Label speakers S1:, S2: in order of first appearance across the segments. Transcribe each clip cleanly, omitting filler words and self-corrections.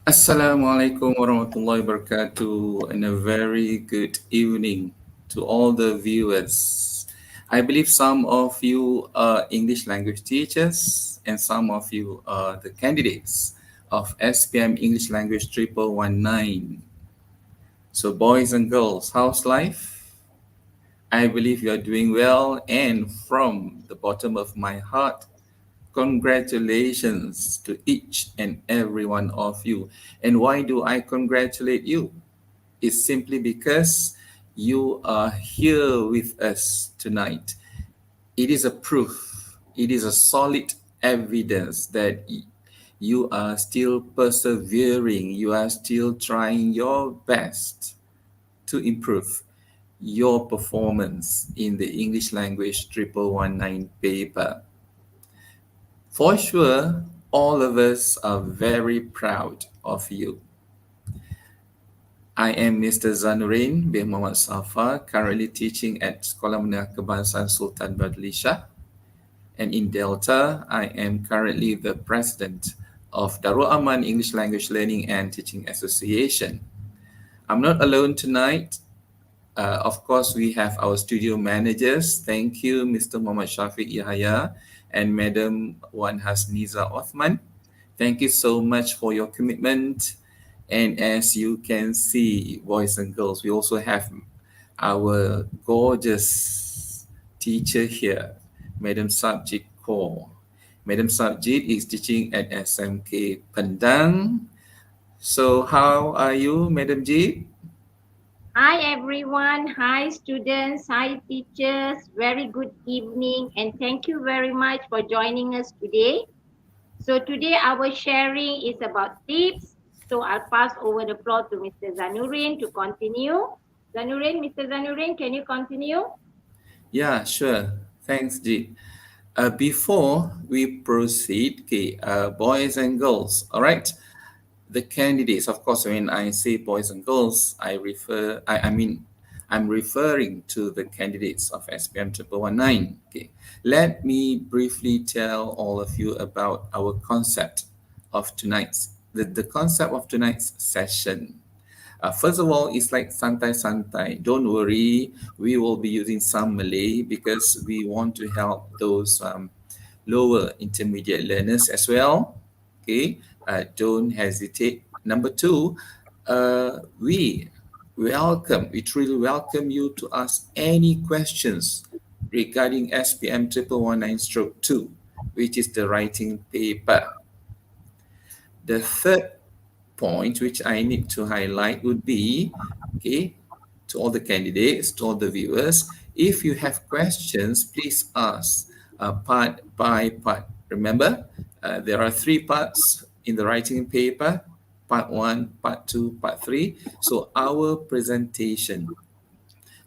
S1: Assalamualaikum warahmatullahi wabarakatuh, and a very good evening to all the viewers. I believe some of you are English language teachers, and some of you are the candidates of SPM English Language 1119. So, boys and girls, how's life? I believe you are doing well, and from the bottom of my heart, congratulations to each and every one of you. And why do I congratulate you? It's simply because you are here with us tonight. It is a proof, it is a solid evidence that you are still persevering, you are still trying your best to improve your performance in the English language 1119 paper. For sure, all of us are very proud of you. I am Mr. Zanurin bin Mohamad Safar, currently teaching at Sekolah Menengah Kebangsaan Sultan Badlishah. And in Delta, I am currently the president of Darul Aman English Language Learning and Teaching Association. I'm not alone tonight. Of course, we have our studio managers. Thank you, Mr. Muhammad Shafiq Yahya and Madam Wan Hasniza Othman. Thank you so much for your commitment. And as you can see, boys and girls, we also have our gorgeous teacher here, Madam Sarb Kaur. Madam Sarb is teaching at SMK Pendang. So how are you, Madam Jeet?
S2: Hi everyone, hi students, hi teachers, very good evening and thank you very much for joining us today. So today our sharing is about tips. So I'll pass over the floor to Mr. Zanurin to continue. Mr. Zanurin, can you continue?
S1: Yeah, sure. Thanks, Jeet. Before we proceed, okay, boys and girls, all right? The candidates, of course, when I say boys and girls, I'm referring to the candidates of SPM 1119. Okay, let me briefly tell all of you about our concept of the concept of tonight's session. First of all, it's like santai-santai. Don't worry, we will be using some Malay because we want to help those lower intermediate learners as well. Okay, don't hesitate. Number two, we truly welcome you to ask any questions regarding SPM 1119/2, which is the writing paper. The third point which I need to highlight would be, okay, to all the candidates, to all the viewers, if you have questions, please ask part by part. Remember, there are three parts in the writing paper, part one, part two, part three. So our presentation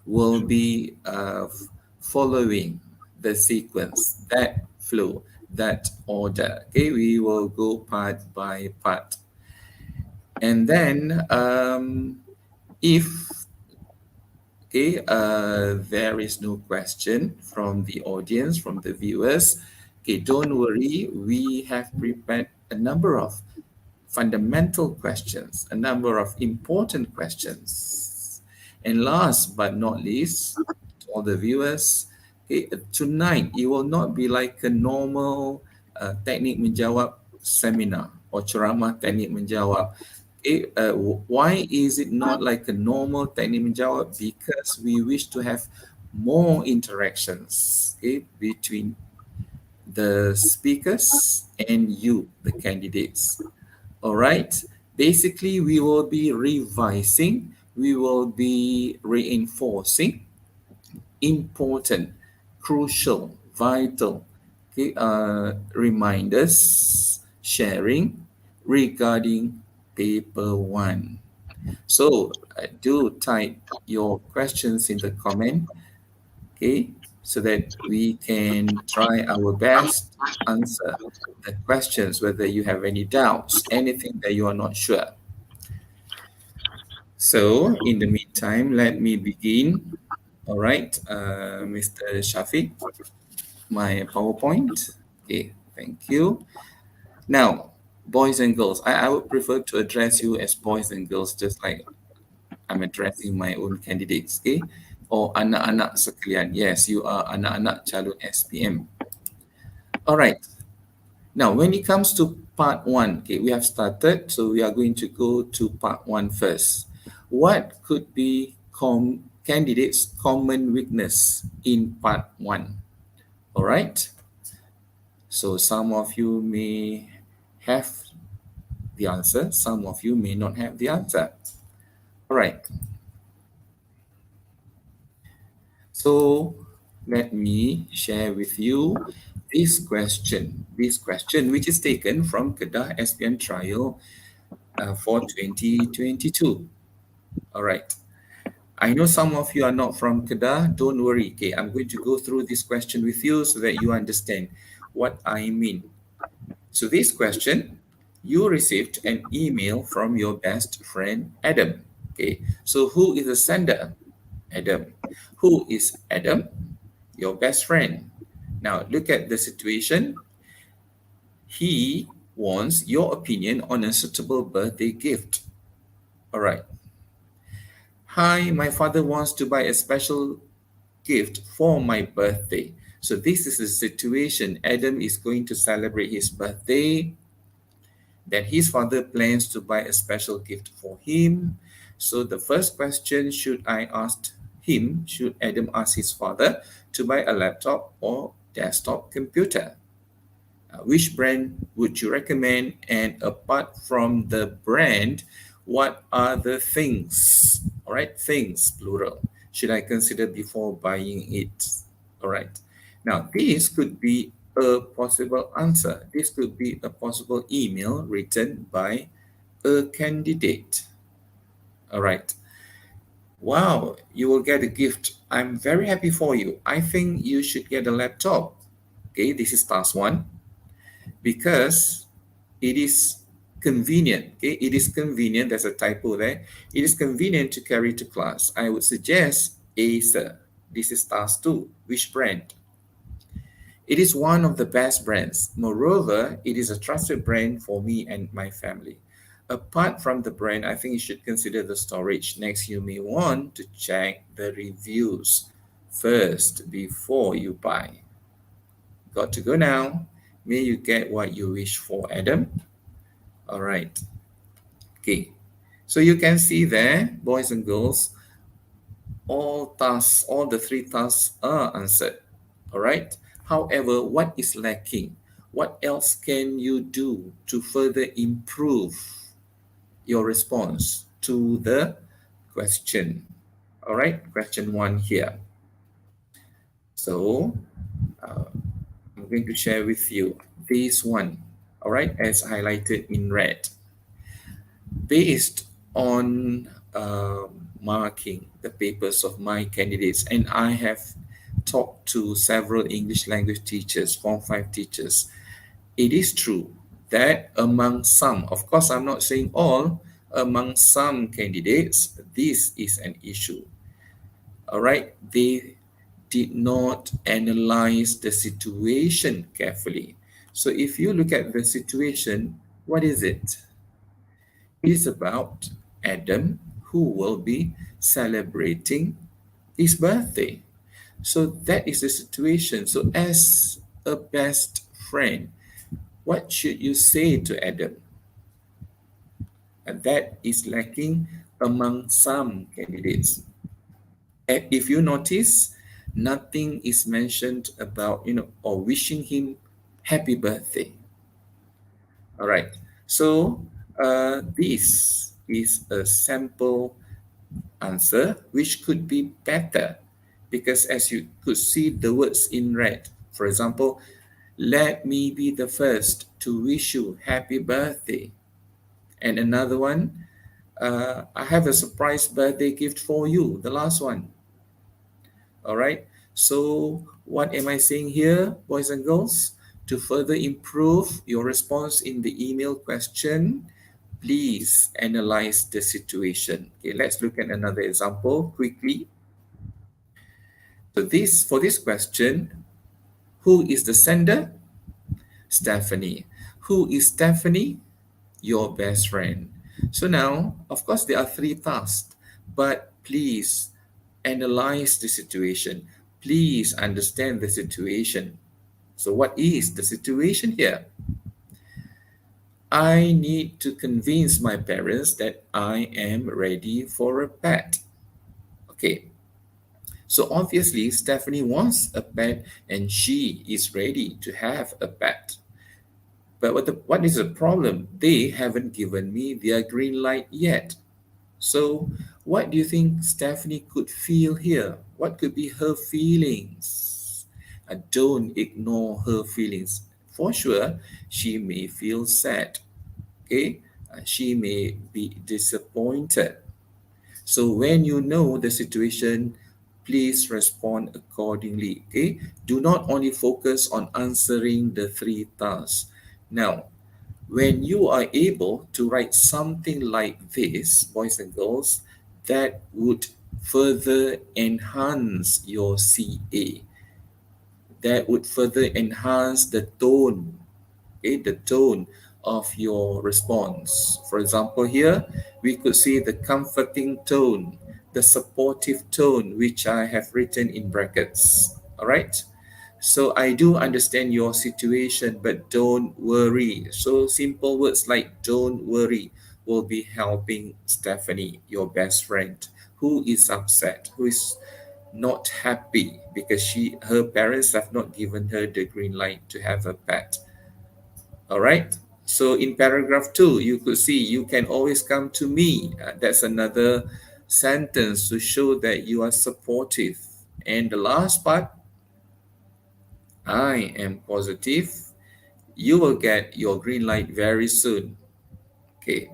S1: will be following the sequence, that flow, that order. Okay, we will go part by part. And then if there is no question from the audience, from the viewers, okay, don't worry. We have prepared a number of fundamental questions, a number of important questions. And last but not least, to all the viewers, okay, tonight it will not be like a normal teknik menjawab seminar or ceramah teknik menjawab. Why is it not like a normal teknik menjawab? Because we wish to have more interactions, between the speakers and you, the candidates. All right. Basically, we will be revising, we will be reinforcing important, crucial, vital, reminders, sharing regarding paper one. So do type your questions in the comment, okay, so that we can try our best to answer the questions, whether you have any doubts, anything that you are not sure. So in the meantime, let me begin. All right, Mr. Shafiq, my PowerPoint. Okay, thank you. Now, boys and girls. I would prefer to address you as boys and girls, just like I'm addressing my own candidates, okay? Or anak-anak sekalian. Yes, you are anak-anak calon SPM. All right. Now, when it comes to part one, okay, we have started, so we are going to go to part one first. What could be candidates' common weakness in part one? All right. So some of you may have the answer, some of you may not have the answer. All right. So let me share with you this question which is taken from Kedah SPM trial for 2022. All right. I know some of you are not from Kedah. Don't worry. Okay, I'm going to go through this question with you so that you understand what I mean. So this question, you received an email from your best friend, Adam. Okay, so who is the sender? Adam. Who is Adam? Your best friend. Now look at the situation. He wants your opinion on a suitable birthday gift. All right. Hi, my father wants to buy a special gift for my birthday. So this is the situation. Adam is going to celebrate his birthday. Then his father plans to buy a special gift for him. So the first question, should Adam ask his father to buy a laptop or desktop computer? Which brand would you recommend? And apart from the brand, what are the things? All right, things, plural. Should I consider before buying it? All right. Now, this could be a possible answer. This could be a possible email written by a candidate. All right. Wow, you will get a gift. I'm very happy for you. I think you should get a laptop. Okay, this is task one. Because it is convenient. Okay, it is convenient. There's a typo there. It is convenient to carry to class. I would suggest Acer. This is task two. Which brand? It is one of the best brands. Moreover, it is a trusted brand for me and my family. Apart from the brand, I think you should consider the storage. Next, you may want to check the reviews first before you buy. Got to go now. May you get what you wish for, Adam. All right. Okay. So you can see there, boys and girls, all the three tasks are answered. All right. However, what is lacking? What else can you do to further improve your response to the question? All right. Question one here. So I'm going to share with you this one, all right, as highlighted in red. Based on marking the papers of my candidates, and I have talked to several English language teachers, Form 5 teachers, it is true that among some, of course, I'm not saying all, among some candidates, this is an issue. All right, they did not analyze the situation carefully. So if you look at the situation, what is it? It is about Adam who will be celebrating his birthday. So that is the situation. So as a best friend, what should you say to Adam? And that is lacking among some candidates. If you notice, nothing is mentioned about, or wishing him happy birthday. All right. So this is a sample answer which could be better because as you could see the words in red, for example, let me be the first to wish you happy birthday. And another one, I have a surprise birthday gift for you, the last one. All right. So what am I saying here, boys and girls? To further improve your response in the email question, please analyze the situation. Okay, let's look at another example quickly. So for this question, who is the sender? Stephanie. Who is Stephanie? your best friend. So now, of course, there are three tasks, but please analyze the situation. Please understand the situation. So, what is the situation here? I need to convince my parents that I am ready for a pet. Okay, so obviously, Stephanie wants a pet and she is ready to have a pet. But what is the problem? They haven't given me their green light yet. So, what do you think Stephanie could feel here? What could be her feelings? Don't ignore her feelings. For sure, she may feel sad. Okay, she may be disappointed. So when you know the situation, please respond accordingly. Okay, do not only focus on answering the three tasks. Now, when you are able to write something like this, boys and girls, that would further enhance your CA. That would further enhance the tone, okay, the tone of your response. For example, here we could see the comforting tone, the supportive tone, which I have written in brackets. All right. So I do understand your situation, but don't worry. So simple words like don't worry will be helping Stephanie, your best friend, who is upset, who is not happy because her parents have not given her the green light to have a pet. All right. So in paragraph 2, you could see you can always come to me. That's another sentence to show that you are supportive. And the last part, I am positive. You will get your green light very soon. Okay.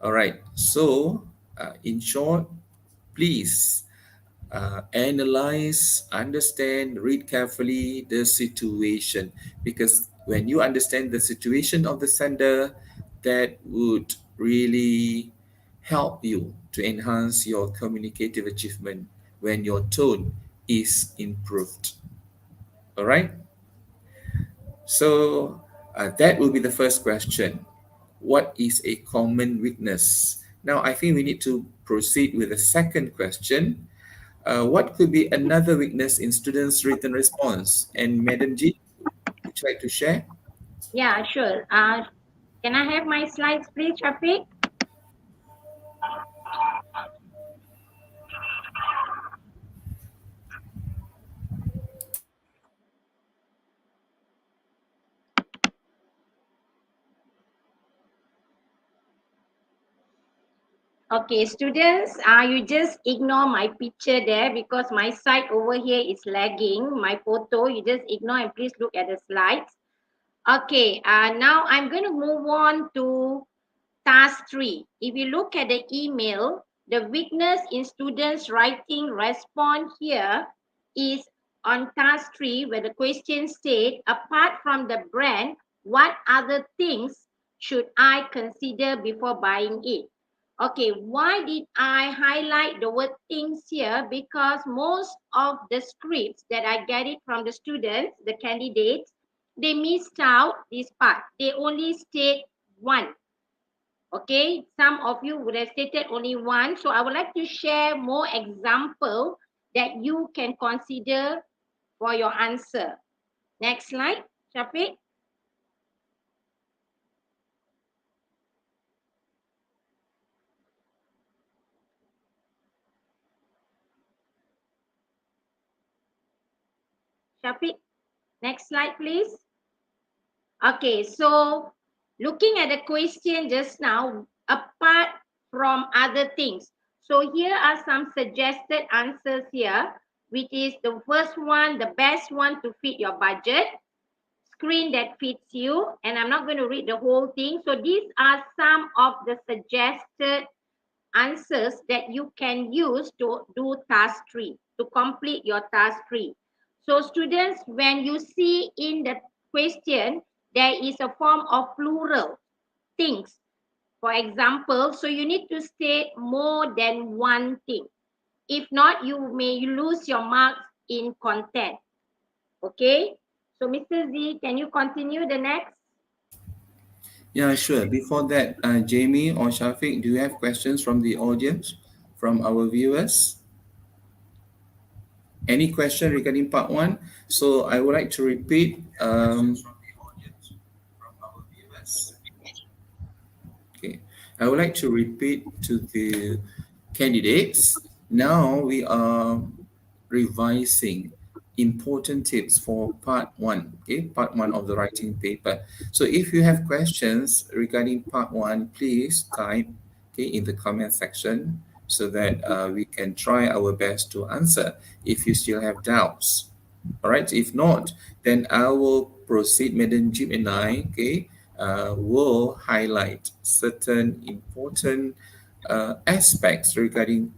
S1: All right. So, in short, please analyze, understand, read carefully the situation, because when you understand the situation of the sender, that would really help you to enhance your communicative achievement when your tone is improved. All right. So that will be the first question. What is a common weakness? Now, I think we need to proceed with the second question. What could be another weakness in students' written response? And Madam Jeet, would you like to share?
S2: Yeah, sure. Can I have my slides, please, Shafiq? Okay, students, you just ignore my picture there because my side over here is lagging. My photo, you just ignore and please look at the slides. Okay, now I'm going to move on to task 3. If you look at the email, the weakness in students writing response here is on task 3 where the question state, apart from the brand, what other things should I consider before buying it? Okay, why did I highlight the word things here? Because most of the scripts that I get it from the students, the candidates, they missed out this part. They only state one. Okay, some of you would have stated only one. So I would like to share more example that you can consider for your answer. Next slide, Shafiq. Shafiq, next slide, please. Okay, so looking at the question just now, apart from other things. So here are some suggested answers here, which is the first one, the best one to fit your budget, screen that fits you, and I'm not going to read the whole thing. So these are some of the suggested answers that you can use to do task 3, to complete your task 3. So students, when you see in the question, there is a form of plural things. For example, so you need to state more than one thing. If not, you may lose your marks in content. Okay? So Mr. Z, can you continue the next?
S1: Yeah, sure. Before that, Jamie or Shafiq, do you have questions from the audience, from our viewers? Any question regarding part one? So I would like to repeat. Okay, I would like to repeat to the candidates. Now we are revising important tips for part one. Okay, part one of the writing paper. So if you have questions regarding part one, please type in the comment section so that we can try our best to answer if you still have doubts. All right. If not, then I will proceed. Madam Jeet and I, will highlight certain important aspects regarding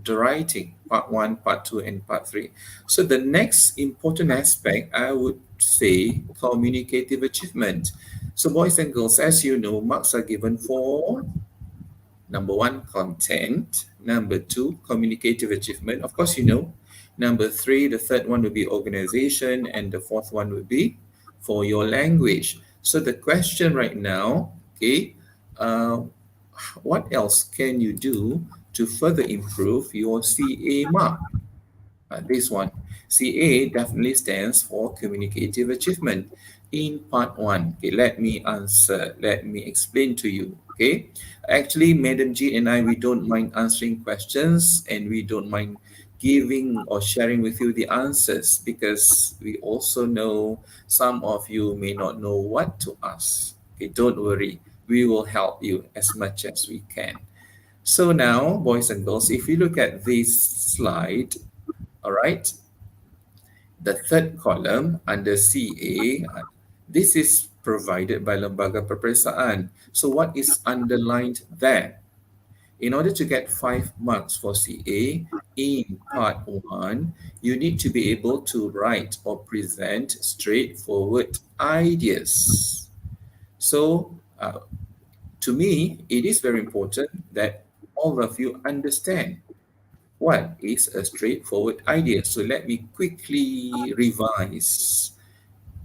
S1: the writing, part one, part two, and part three. So the next important aspect, I would say, communicative achievement. So boys and girls, as you know, marks are given for number one, content. Number two, communicative achievement. Of course, you know. Number three, the third one would be organization, and the fourth one would be for your language. So the question right now, uh, what else can you do to further improve your CA mark? This one, CA definitely stands for communicative achievement. In part one, let me answer, let me explain to you. Actually, Madam G and I, we don't mind answering questions, and we don't mind giving or sharing with you the answers, because we also know some of you may not know what to ask. Don't worry, we will help you as much as we can. So now, boys and girls, if you look at this slide, all right, the third column under CA, this is provided by Lembaga Peperiksaan. So what is underlined there? In order to get 5 marks for CA in part 1, you need to be able to write or present straightforward ideas. So to me, it is very important that all of you understand what is a straightforward idea. So let me quickly revise.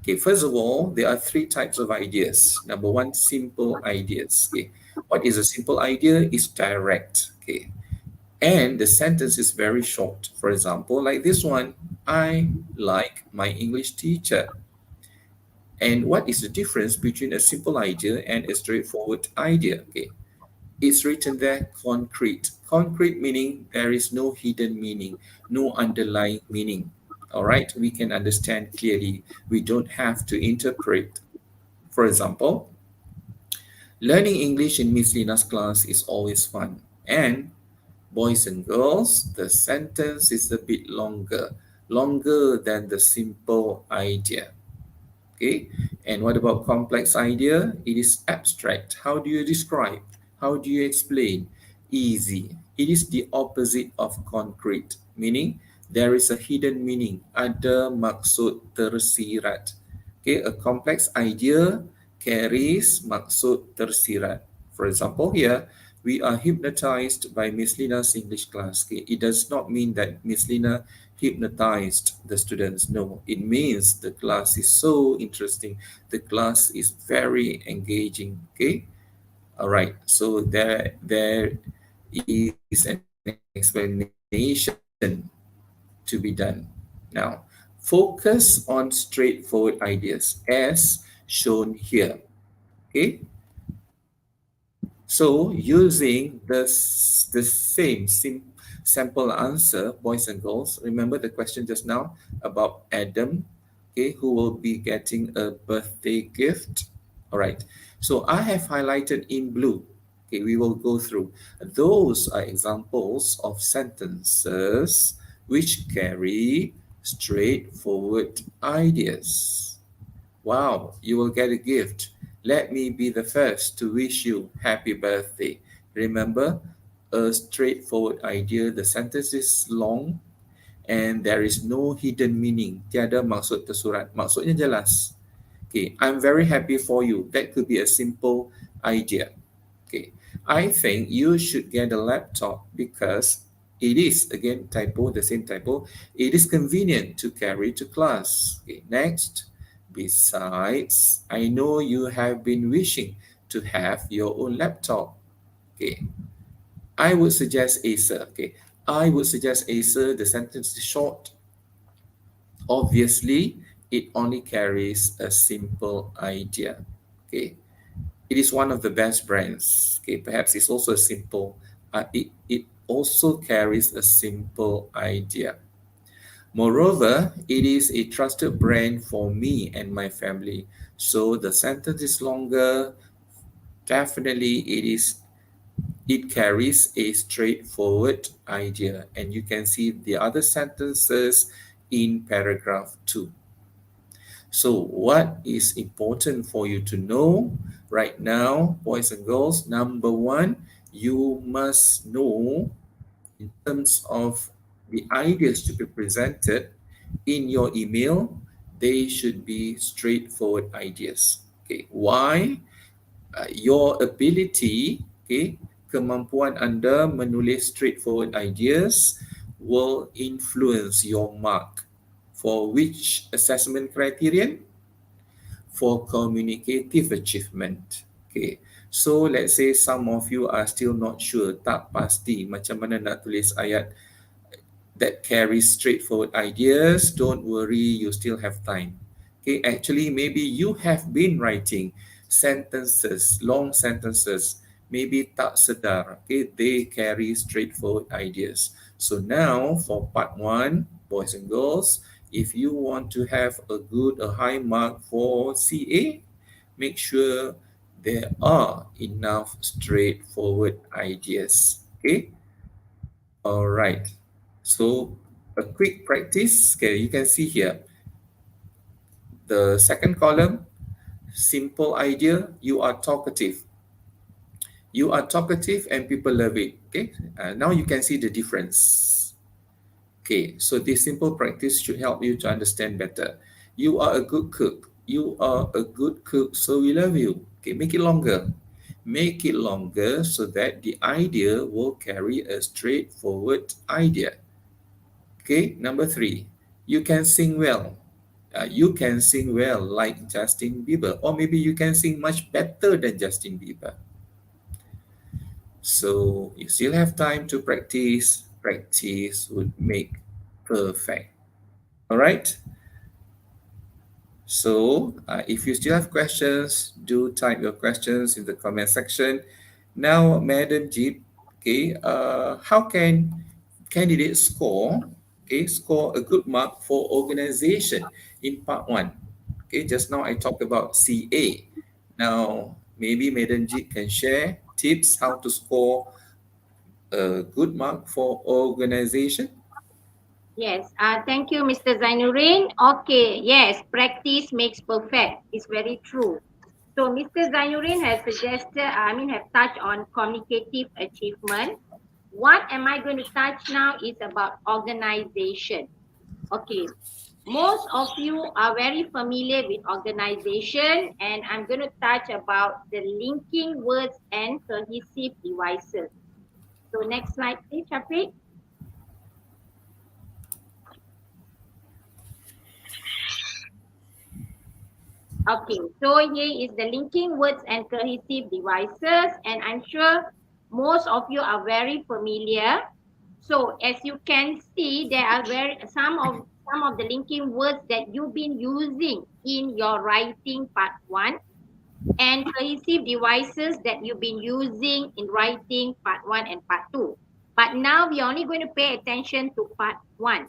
S1: Okay, first of all, there are three types of ideas. Number one, simple ideas. Okay, what is a simple idea? Is direct. Okay, and the sentence is very short. For example, like this one, I like my English teacher. And what is the difference between a simple idea and a straightforward idea? Okay, it's written there concrete. Concrete meaning there is no hidden meaning, no underlying meaning. All right, we can understand clearly. We don't have to interpret. For example, learning English in Miss Lina's class is always fun. And boys and girls, the sentence is a bit longer than the simple idea. Okay, and what about complex idea? It is abstract. How do you describe? How do you explain? Easy. It is the opposite of concrete, meaning there is a hidden meaning. Ada maksud tersirat. Okay, a complex idea carries maksud tersirat. For example, here we are hypnotized by Miss Lina's English class. Okay, it does not mean that Miss Lina hypnotized the students. No, it means the class is so interesting. The class is very engaging. Okay, all right. So there is an explanation to be done. Now, focus on straightforward ideas as shown here. Okay. So using the same sample answer, boys and girls, remember the question just now about Adam, who will be getting a birthday gift. All right. So I have highlighted in blue. Okay, we will go through. Those are examples of sentences which carry straightforward ideas. Wow, you will get a gift. Let me be the first to wish you happy birthday. Remember, a straightforward idea. The sentence is long and there is no hidden meaning. Tiada maksud tersurat. Maksudnya jelas. Okay, I'm very happy for you. That could be a simple idea. Okay, I think you should get a laptop because it is, again, typo, the same typo. It is convenient to carry to class. Okay, next. Besides, I know you have been wishing to have your own laptop. Okay, I would suggest Acer. Okay, I would suggest Acer. The sentence is short. Obviously, it only carries a simple idea. Okay, it is one of the best brands. Okay, perhaps it's also a simple. It also carries a simple idea. Moreover, it is a trusted brand for me and my family. So the sentence is longer. Definitely, it carries a straightforward idea, and you can see the other sentences in paragraph 2. So, what is important for you to know right now, boys and girls? Number one, you must know in terms of the ideas to be presented in your email, they should be straightforward ideas. Okay, why? Your ability, okay, kemampuan anda menulis straightforward ideas will influence your mark. For which assessment criterion? For communicative achievement. Okay. So let's say some of you are still not sure, tak pasti macam mana nak tulis ayat that carries straightforward ideas. Don't worry, you still have time. Okay, actually, maybe you have been writing sentences, long sentences, maybe tak sedar. Okay, they carry straightforward ideas. So now for part one, boys and girls, if you want to have a high mark for CA, make sure there are enough straightforward ideas. Okay. All right. So a quick practice. Okay, you can see here the second column, simple idea. You are talkative. You are talkative and people love it. Okay. Now you can see the difference. Okay. So this simple practice should help you to understand better. You are a good cook. You are a good cook, so we love you. Okay. Make it longer. Make it longer so that the idea will carry a straightforward idea. Okay, number three, you can sing well. You can sing well like Justin Bieber, or maybe you can sing much better than Justin Bieber. So you still have time to practice. Practice would make perfect. All right. So if you still have questions, do type your questions in the comment section. Now, Madam Jeet, okay, how can candidates score a good mark for organization in part one? Okay, just now I talked about CA. Now, maybe Madam Jeet can share tips how to score a good mark for organization.
S2: Yes, thank you, Mr. Zanurin. Okay, yes, practice makes perfect. It's very true. So, Mr. Zanurin has suggested, have touched on communicative achievement. What am I going to touch now is about organization. Okay, most of you are very familiar with organization, and I'm going to touch about the linking words and cohesive devices. So, next slide, please, Shafiq. Okay, so here is the linking words and cohesive devices, and I'm sure most of you are very familiar. So as you can see, there are some of the linking words that you've been using in your writing part one, and cohesive devices that you've been using in writing part one and part two. But now we're only going to pay attention to part one.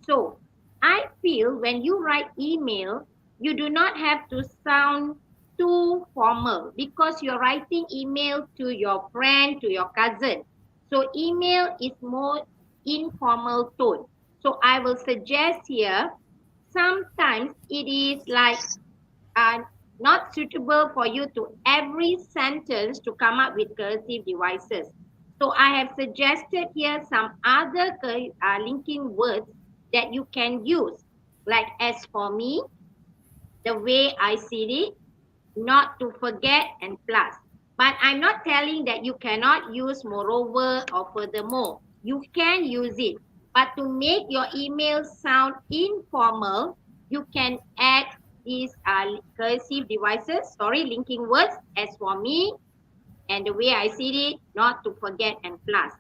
S2: So I feel when you write email, you do not have to sound too formal because you're writing email to your friend, to your cousin. So email is more informal tone. So I will suggest here, sometimes it is like uh, not suitable for you to every sentence to come up with cursive devices. So I have suggested here some other linking words that you can use, like as for me, the way I see it, not to forget, and plus. But I'm not telling that you cannot use moreover or furthermore. You can use it. But to make your email sound informal, you can add is cursive devices, sorry, linking words. As for me, and the way I see it, not to forget and plus.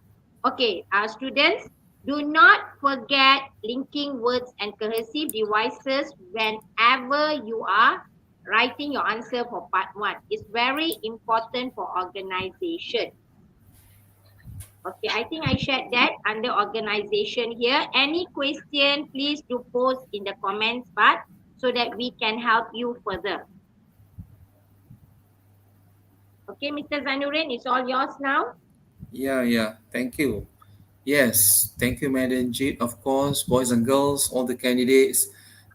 S2: Okay, our students, do not forget linking words and cursive devices whenever you are writing your answer for part one. It's very important for organization. Okay, I think I shared that under organization here. Any question, please do post in the comments part so that we can help you further. Okay, Mr. Zanurin, it's all yours now.
S1: Yeah. Thank you. Yes, thank you, Madam Jeet. Of course, boys and girls, all the candidates.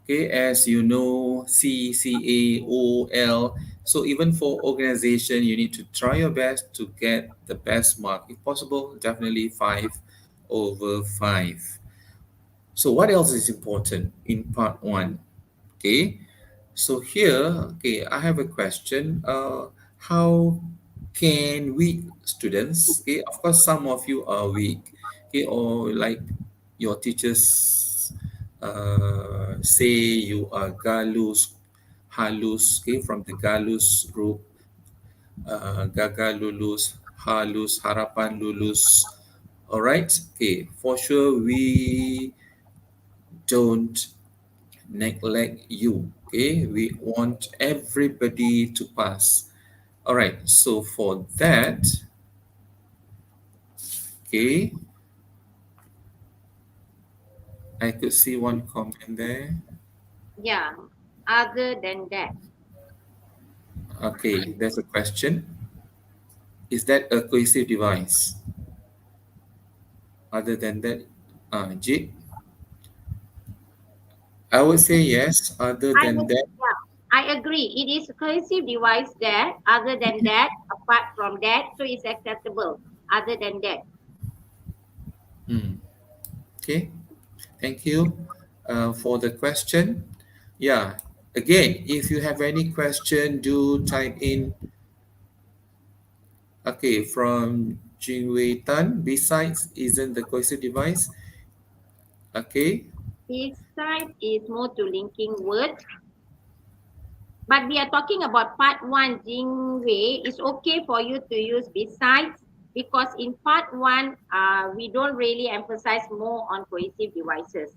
S1: Okay, as you know, CCAOL. So even for organization, you need to try your best to get the best mark. If possible, definitely 5/5. So what else is important in part one? Okay, so here, okay, I have a question. How can we students, okay, of course, some of you are weak, okay, or like your teachers say you are galus, halus, okay, from the galus group, gaga lulus, halus, harapan lulus. All right, okay, for sure we don't neglect you. Okay, we want everybody to pass. All right, so for that, okay, I could see one comment there.
S2: Yeah, other than that.
S1: Okay, there's a question. Is that a cohesive device? Other than that, Jit, I would say yes. Other
S2: I
S1: than that,
S2: yeah, I agree. It is a cohesive device there. Other than that, apart from that, so it's acceptable. Other than that,
S1: hmm, okay, thank you for the question. Yeah, again, if you have any question, do type in. Okay, from Jingwei Tan. Besides, isn't the cohesive device? Okay.
S2: besides is more to linking words. But we are talking about part one, Jingwei. It's okay for you to use besides because in part one, we don't really emphasize more on cohesive devices.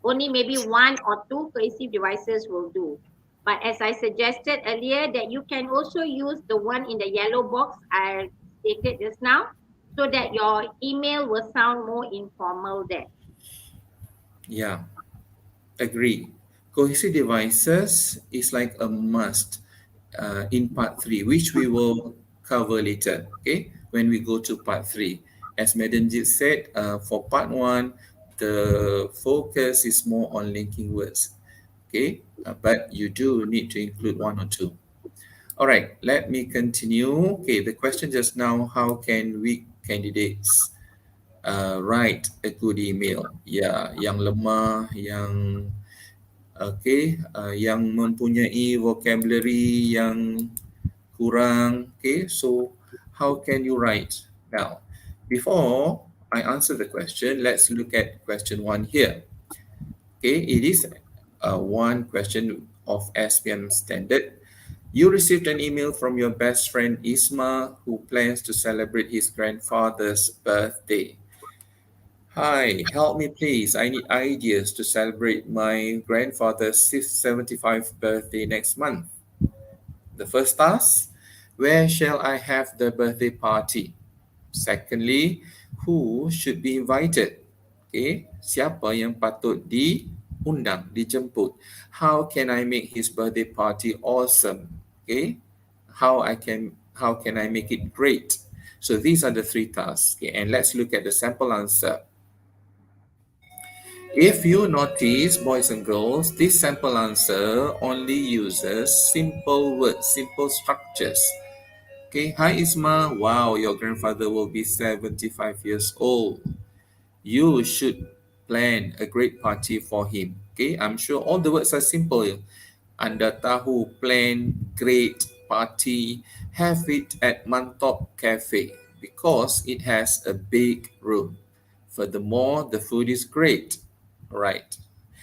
S2: Only maybe one or two cohesive devices will do. But as I suggested earlier, that you can also use the one in the yellow box I stated just now, so that your email will sound more informal there.
S1: Yeah, agree. Cohesive devices is like a must in part three, which we will cover later. Okay, when we go to part three. As Madam Jit said, for part one, the focus is more on linking words. Okay, but you do need to include one or two. All right, let me continue. Okay, the question just now, how can weak candidates write a good email? Ya, yang lemah, yang yang mempunyai vocabulary yang kurang. Okay, so how can you write? Now, before I answer the question, let's look at question one here. Okay, it is one question of SPM standard. You received an email from your best friend Isma, who plans to celebrate his grandfather's birthday. Hi, help me please. I need ideas to celebrate my grandfather's 75th birthday next month. The first task, where shall I have the birthday party? Secondly, who should be invited? Okay, siapa yang patut diundang, dijemput? How can I make his birthday party awesome? Okay, how can I make it great? So these are the three tasks. Okay, and let's look at the sample answer. If you notice, boys and girls, this sample answer only uses simple words, simple structures. Okay, hi Isma. Wow, your grandfather will be 75 years old. You should plan a great party for him. Okay, I'm sure all the words are simple. Anda tahu plan great party, have it at Mantop Cafe because it has a big room. Furthermore, the food is great. Right.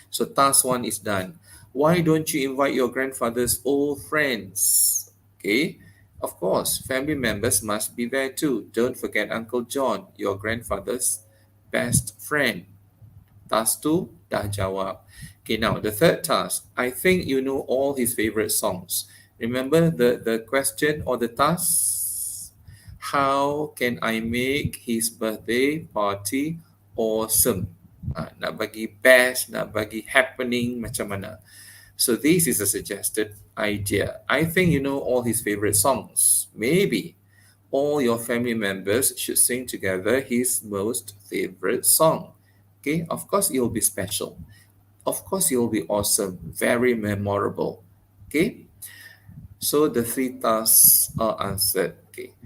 S1: So task one is done. Why don't you invite your grandfather's old friends? Okay. Of course, family members must be there too. Don't forget Uncle John, your grandfather's best friend. Task 2, dah jawab. Okay, now the third task. I think you know all his favorite songs. Remember the question or the task? How can I make his birthday party awesome? Nak bagi best, nak bagi happening macam mana? So this is a suggested idea. I think you know all his favorite songs. Maybe all your family members should sing together his most favorite song. Okay, of course it will be special. Of course it will be awesome, very memorable. Okay, so the three tasks are answered. Okay,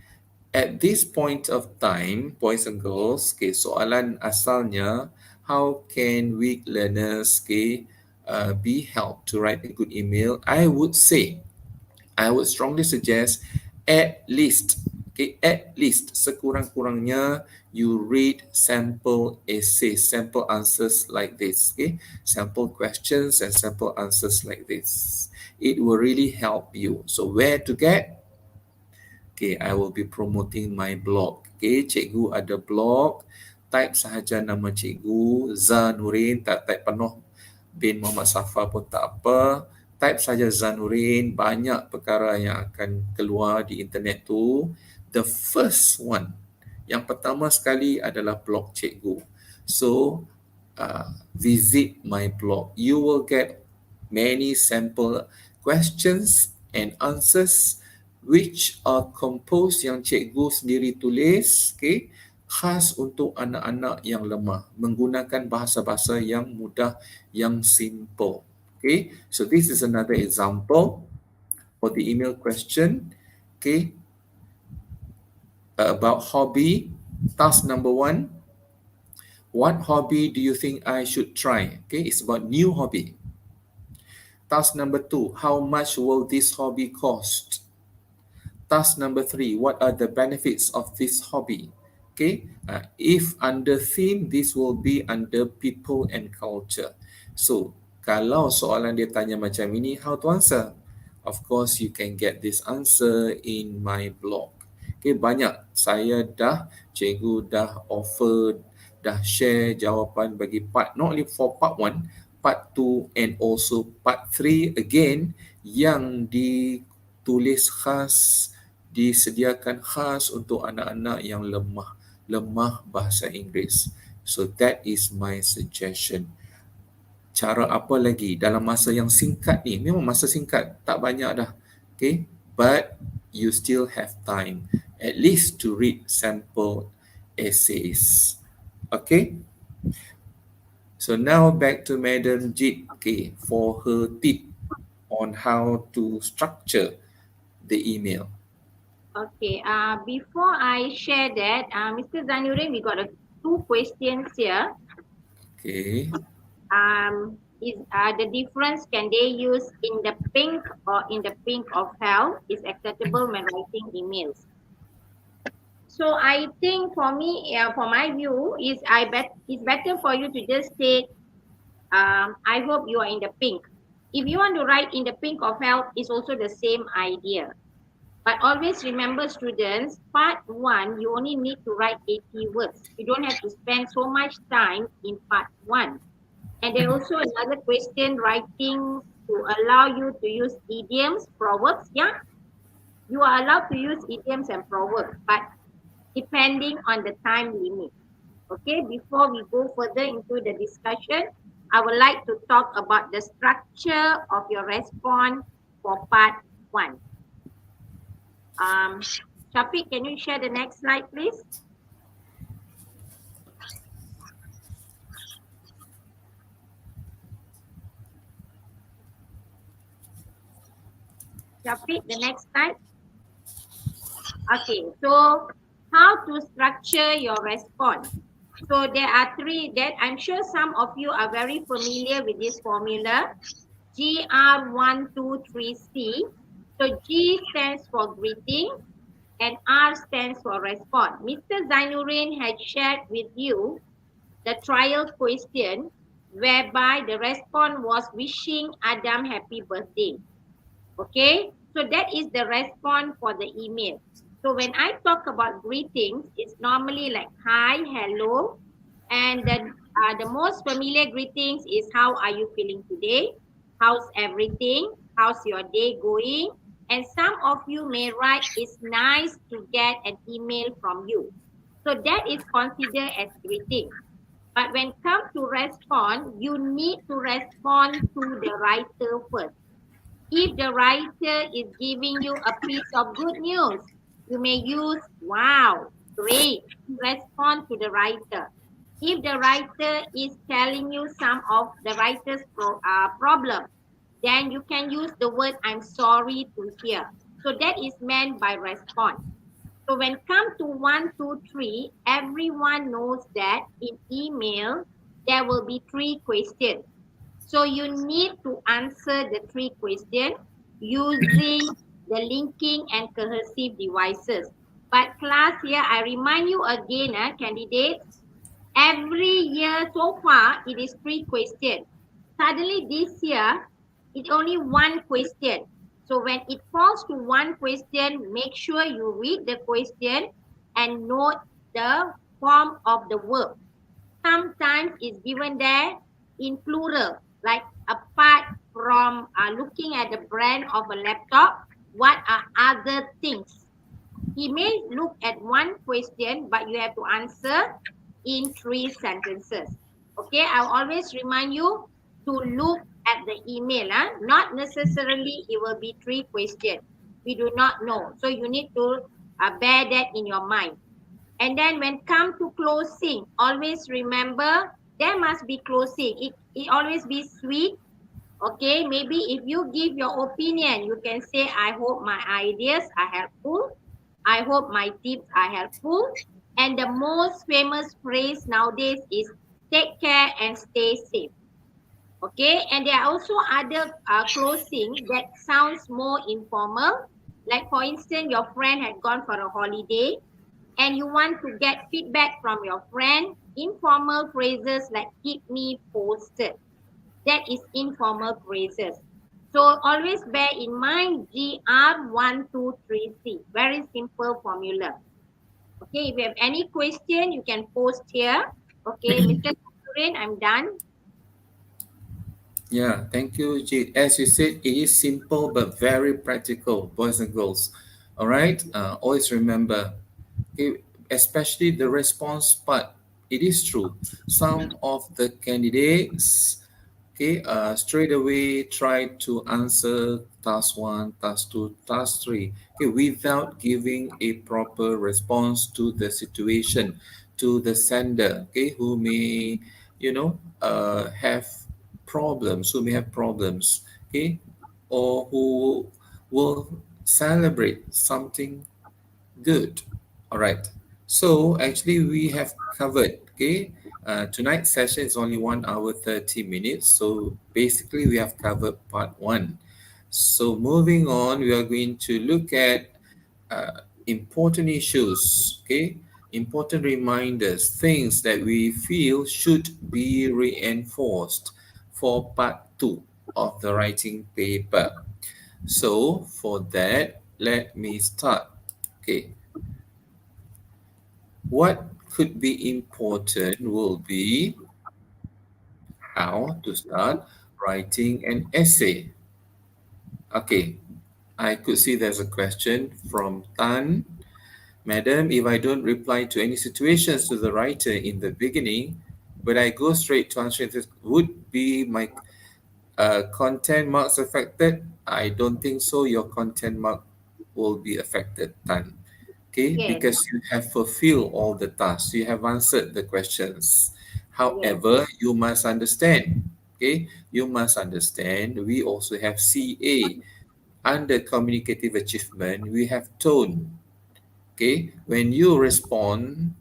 S1: at this point of time, boys and girls, okay, soalan asalnya, how can weak learners, okay, be helped to write a good email? I would strongly suggest at least, okay, at least sekurang-kurangnya you read sample essays, sample answers like this, okay, sample questions and sample answers like this. It will really help you. So where to get? Okay, I will be promoting my blog. Okay, cikgu ada blog. Type sahaja nama cikgu, Zanurin, tak type penuh bin Muhammad Safar pun tak apa. Type saja Zanurin, banyak perkara yang akan keluar di internet tu. The first one, yang pertama sekali adalah blog cikgu. So, visit my blog. You will get many sample questions and answers which are composed yang cikgu sendiri tulis, okay, khas untuk anak-anak yang lemah, menggunakan bahasa-bahasa yang mudah, yang simple. Okay, so this is another example for the email question. Okay, about hobby. Task number 1. What hobby do you think I should try? Okay, it's about new hobby. Task number 2. How much will this hobby cost? Task number 3, what are the benefits of this hobby? Okay, if under theme, this will be under people and culture. So, kalau soalan dia tanya macam ini, how to answer? Of course, you can get this answer in my blog. Okay, banyak. Cikgu dah offer, dah share jawapan bagi part, not only for part 1, part 2 and also part 3 again, yang ditulis khas, disediakan khas untuk anak-anak yang lemah bahasa Inggeris. So that is my suggestion. Cara apa lagi dalam masa yang singkat ni, memang masa singkat, tak banyak dah. Okay, but you still have time at least to read sample essays. Okay, so now back to Madam Jeet, okay, for her tip on how to structure the email.
S2: Okay, before I share that, Mr. Zanurin, we got 2 questions here.
S1: Okay.
S2: Is the difference, can they use in the pink or in the pink of hell is acceptable when writing emails? So I think for me, for my view, it's better for you to just say, I hope you are in the pink. If you want to write in the pink of hell, it's also the same idea. But always remember, students, part 1, you only need to write 80 words. You don't have to spend so much time in part 1. And then also another question, writing to allow you to use idioms, proverbs. Yeah, you are allowed to use idioms and proverbs, but depending on the time limit. Okay, before we go further into the discussion, I would like to talk about the structure of your response for part 1. Shafiq, can you share the next slide, please? Shafiq, the next slide. Okay, so how to structure your response? So there are 3 that I'm sure some of you are very familiar with this formula. GR123C. So G stands for greeting and R stands for response. Mr. Zanurin had shared with you the trial question whereby the response was wishing Adam happy birthday. Okay, so that is the response for the email. So when I talk about greetings, it's normally like hi, hello, and then the most familiar greetings is how are you feeling today? How's everything? How's your day going? And some of you may write, it's nice to get an email from you. So that is considered as greeting. But when come to respond, you need to respond to the writer first. If the writer is giving you a piece of good news, you may use wow, great to respond to the writer. If the writer is telling you some of the writer's problem, then you can use the word I'm sorry to hear. So that is meant by response. So when come to 1, 2, 3, everyone knows that in email there will be three questions. So you need to answer the three questions using the linking and cohesive devices. But class here, I remind you again, candidates, every year so far, it is three questions. Suddenly this year, it's only one question. So when it falls to one question, make sure you read the question and note the form of the verb. Sometimes it's given there in plural, like apart from looking at the brand of a laptop, what are other things? He may look at one question, but you have to answer in three sentences. Okay, I'll always remind you to look at the email. Not necessarily it will be three questions. We do not know. So you need to bear that in your mind. And then when come to closing, always remember there must be closing. It always be sweet. Okay, maybe if you give your opinion, you can say, I hope my ideas are helpful. I hope my tips are helpful. And the most famous phrase nowadays is take care and stay safe. Okay, and there are also other closing that sounds more informal. Like for instance, your friend had gone for a holiday and you want to get feedback from your friend, informal phrases like keep me posted. That is informal phrases. So always bear in mind GR123C. Very simple formula. Okay, if you have any question, you can post here. Okay, Mr. Zanurin, I'm done.
S1: Yeah, thank you, Jeet. As you said, it is simple but very practical, boys and girls. All right, always remember, okay, especially the response part. It is true. Some of the candidates, okay, straight away try to answer task one, task two, task three, okay, without giving a proper response to the situation, to the sender, okay, who may, have problems, okay, or who will celebrate something good. All right. So actually, we have covered. Okay. Tonight's session is only 1 hour 30 minutes. So basically, we have covered part one. So moving on, we are going to look at important issues. Okay. Important reminders, things that we feel should be reinforced for part two of the writing paper. So for that, let me start. Okay. What could be important will be how to start writing an essay. Okay, I could see there's a question from Tan. Madam, if I don't reply to any situations to the writer in the beginning, but I go straight to answering this, would be my content marks affected? I don't think so. Your content mark will be affected, Tan. Okay,
S2: Yes,
S1: because you have fulfilled all the tasks, you have answered the questions.
S2: yes,
S1: However, you must understand, okay, you must understand we also have CA. Under communicative achievement, we have tone. Okay, when you respond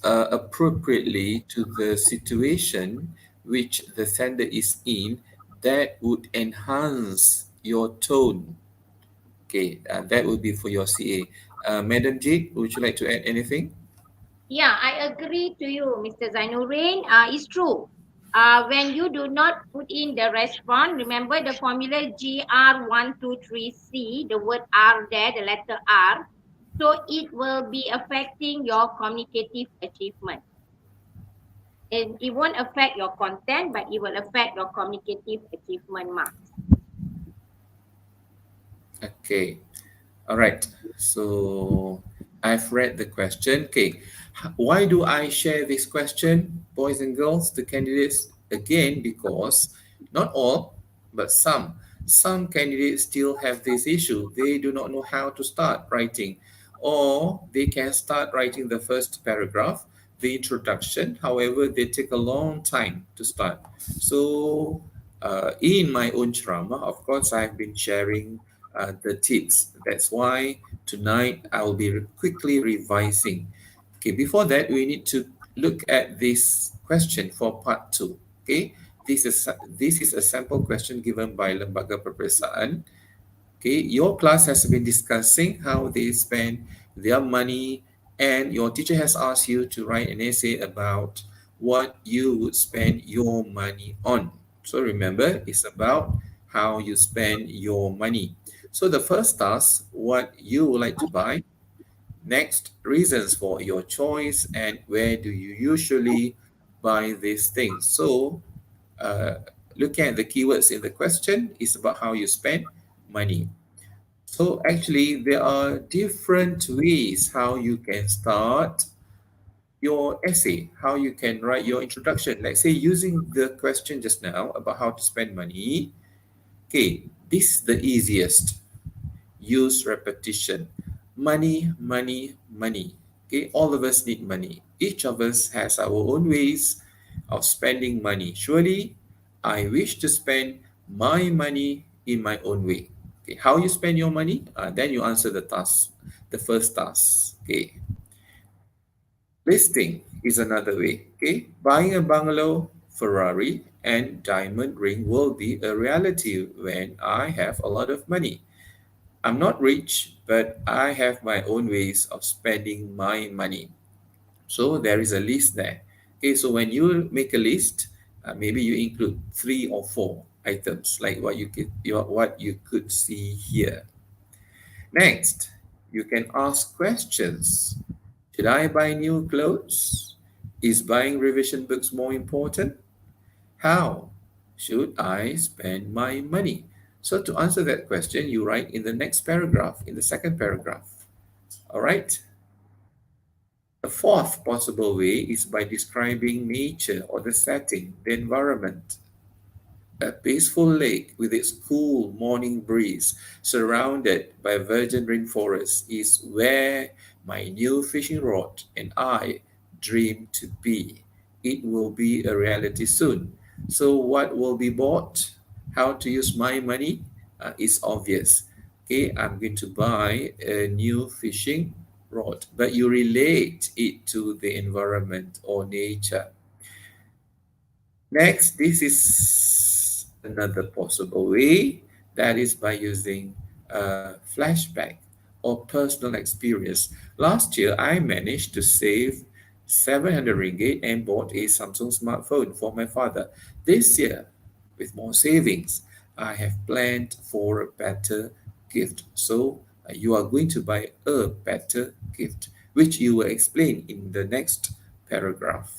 S1: appropriately to the situation which the sender is in, that would enhance your tone. Okay, that would be for your CA. Madam Jeet, would you like to add anything?
S2: yeah, I agree to you, Mr. Zanurin. It's true. When you do not put in the response, remember the formula GR123C, the word R there, the letter R. So it will be affecting your communicative achievement. It won't affect your content, but it will affect your communicative achievement marks.
S1: Okay. All right. So I've read the question. Okay. Why do I share this question, boys and girls, the candidates? Again, because not all, but some candidates still have this issue. They do not know how to start writing, or they can start writing the first paragraph, the introduction. However, they take a long time to start. So, in my own drama, of course, I've been sharing the tips. That's why tonight I'll be quickly revising. Okay, before that, we need to look at this question for part two. Okay, this is a sample question given by Lembaga Peperiksaan. Okay, your class has been discussing how they spend their money, and your teacher has asked you to write an essay about what you would spend your money on. So remember, it's about how you spend your money. So the first task, what you would like to buy. Next, reasons for your choice, and where do you usually buy these things. So uh, looking at the keywords in the question is about how you spend money. So actually, there are different ways how you can start your essay, how you can write your introduction. Let's say using the question just now about how to spend money. Okay, this is the easiest. Use repetition. Money, money, money. Okay, all of us need money. Each of us has our own ways of spending money. Surely, I wish to spend my money in my own way. Okay, how you spend your money? Then you answer the task, the first task. Okay, listing is another way. Okay, buying a bungalow, Ferrari, and diamond ring will be a reality when I have a lot of money. I'm not rich, but I have my own ways of spending my money. So there is a list there. Okay, so when you make a list, maybe you include 3 or 4 items, like what you could see here. Next, you can ask questions. Should I buy new clothes? Is buying revision books more important? How should I spend my money? So to answer that question, you write in the next paragraph, in the second paragraph. All right. The fourth possible way is by describing nature or the setting, the environment. A peaceful lake with its cool morning breeze, surrounded by virgin rainforest, is where my new fishing rod and I dream to be. It will be a reality soon. So, what will be bought? How to use my money? Is obvious. Okay, I'm going to buy a new fishing rod, but you relate it to the environment or nature. Next, this is another possible way, that is by using a flashback or personal experience. Last year, I managed to save 700 ringgit and bought a Samsung smartphone for my father. This year, with more savings, I have planned for a better gift. So, you are going to buy a better gift, which you will explain in the next paragraph.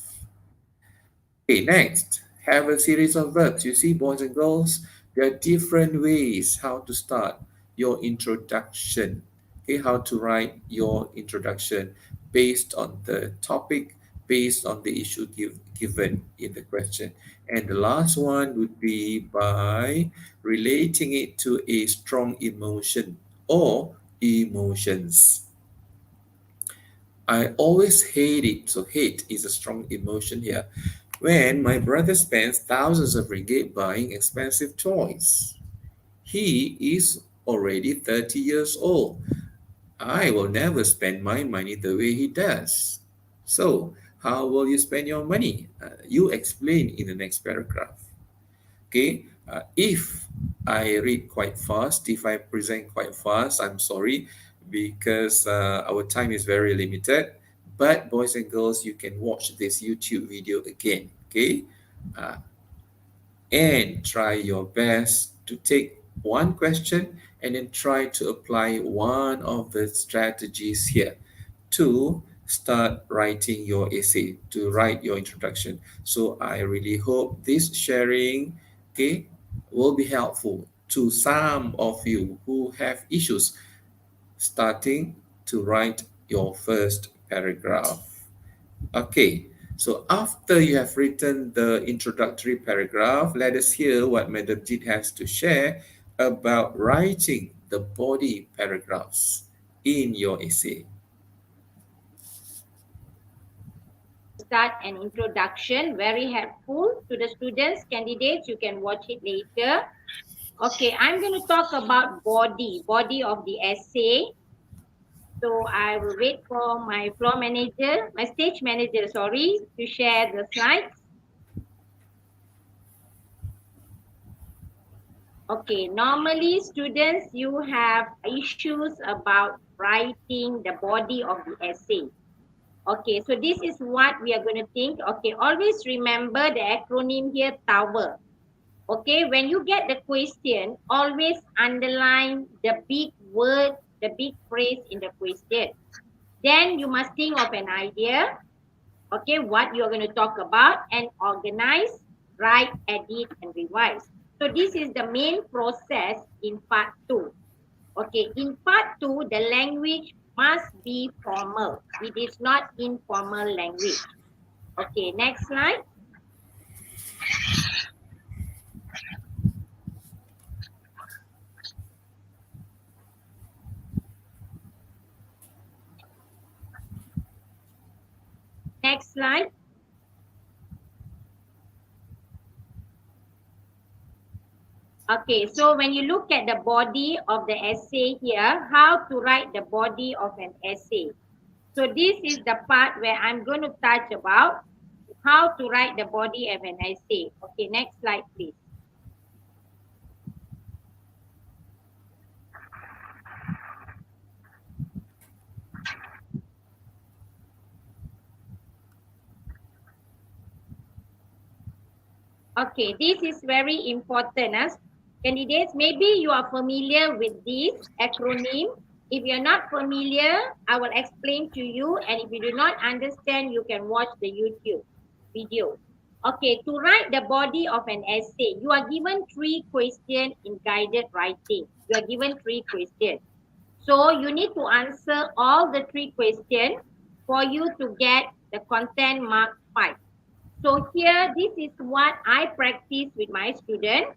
S1: Okay, next, have a series of verbs. You see, boys and girls, there are different ways how to start your introduction. Okay, how to write your introduction based on the topic, based on the issue given in the question. And the last one would be by relating it to a strong emotion or emotions. I always hate it. So hate is a strong emotion here. When my brother spends thousands of ringgit buying expensive toys, he is already 30 years old. I will never spend my money the way he does. So, how will you spend your money? You explain in the next paragraph. Okay, if I read quite fast, if I present quite fast, I'm sorry because our time is very limited. But boys and girls, you can watch this YouTube video again. Okay, Uh, and try your best to take one question and then try to apply one of the strategies here to start writing your essay, to write your introduction. So I really hope this sharing, okay, will be helpful to some of you who have issues starting to write your first paragraph. Okay, so after you have written the introductory paragraph, let us hear what Madam Jeet has to share about writing the body paragraphs in your essay.
S2: Start an introduction, very helpful to the students, candidates. You can watch it later. Okay, I'm going to talk about body of the essay. So I will wait for my floor manager, my stage manager, sorry, to share the slides. Okay, normally students, you have issues about writing the body of the essay. Okay, so this is what we are going to think. Okay, always remember the acronym here, TOWER. Okay, when you get the question, always underline the big word, the big phrase in the question. Then you must think of an idea, okay, what you're going to talk about, and organize, write, edit, and revise. So this is the main process in part 2. Okay, in part 2, the language must be formal. It is not informal language. Okay, next slide. Next slide. Okay, so when you look at the body of the essay here, how to write the body of an essay. So this is the part where I'm going to touch about how to write the body of an essay. Okay, next slide, please. Okay, this is very important as candidates. Maybe you are familiar with this acronym. If you're not familiar, I will explain to you. And if you do not understand, you can watch the YouTube video. Okay, to write the body of an essay, you are given 3 questions in guided writing. You are given 3 questions. So you need to answer all the 3 questions for you to get the content mark 5. So here, this is what I practice with my student.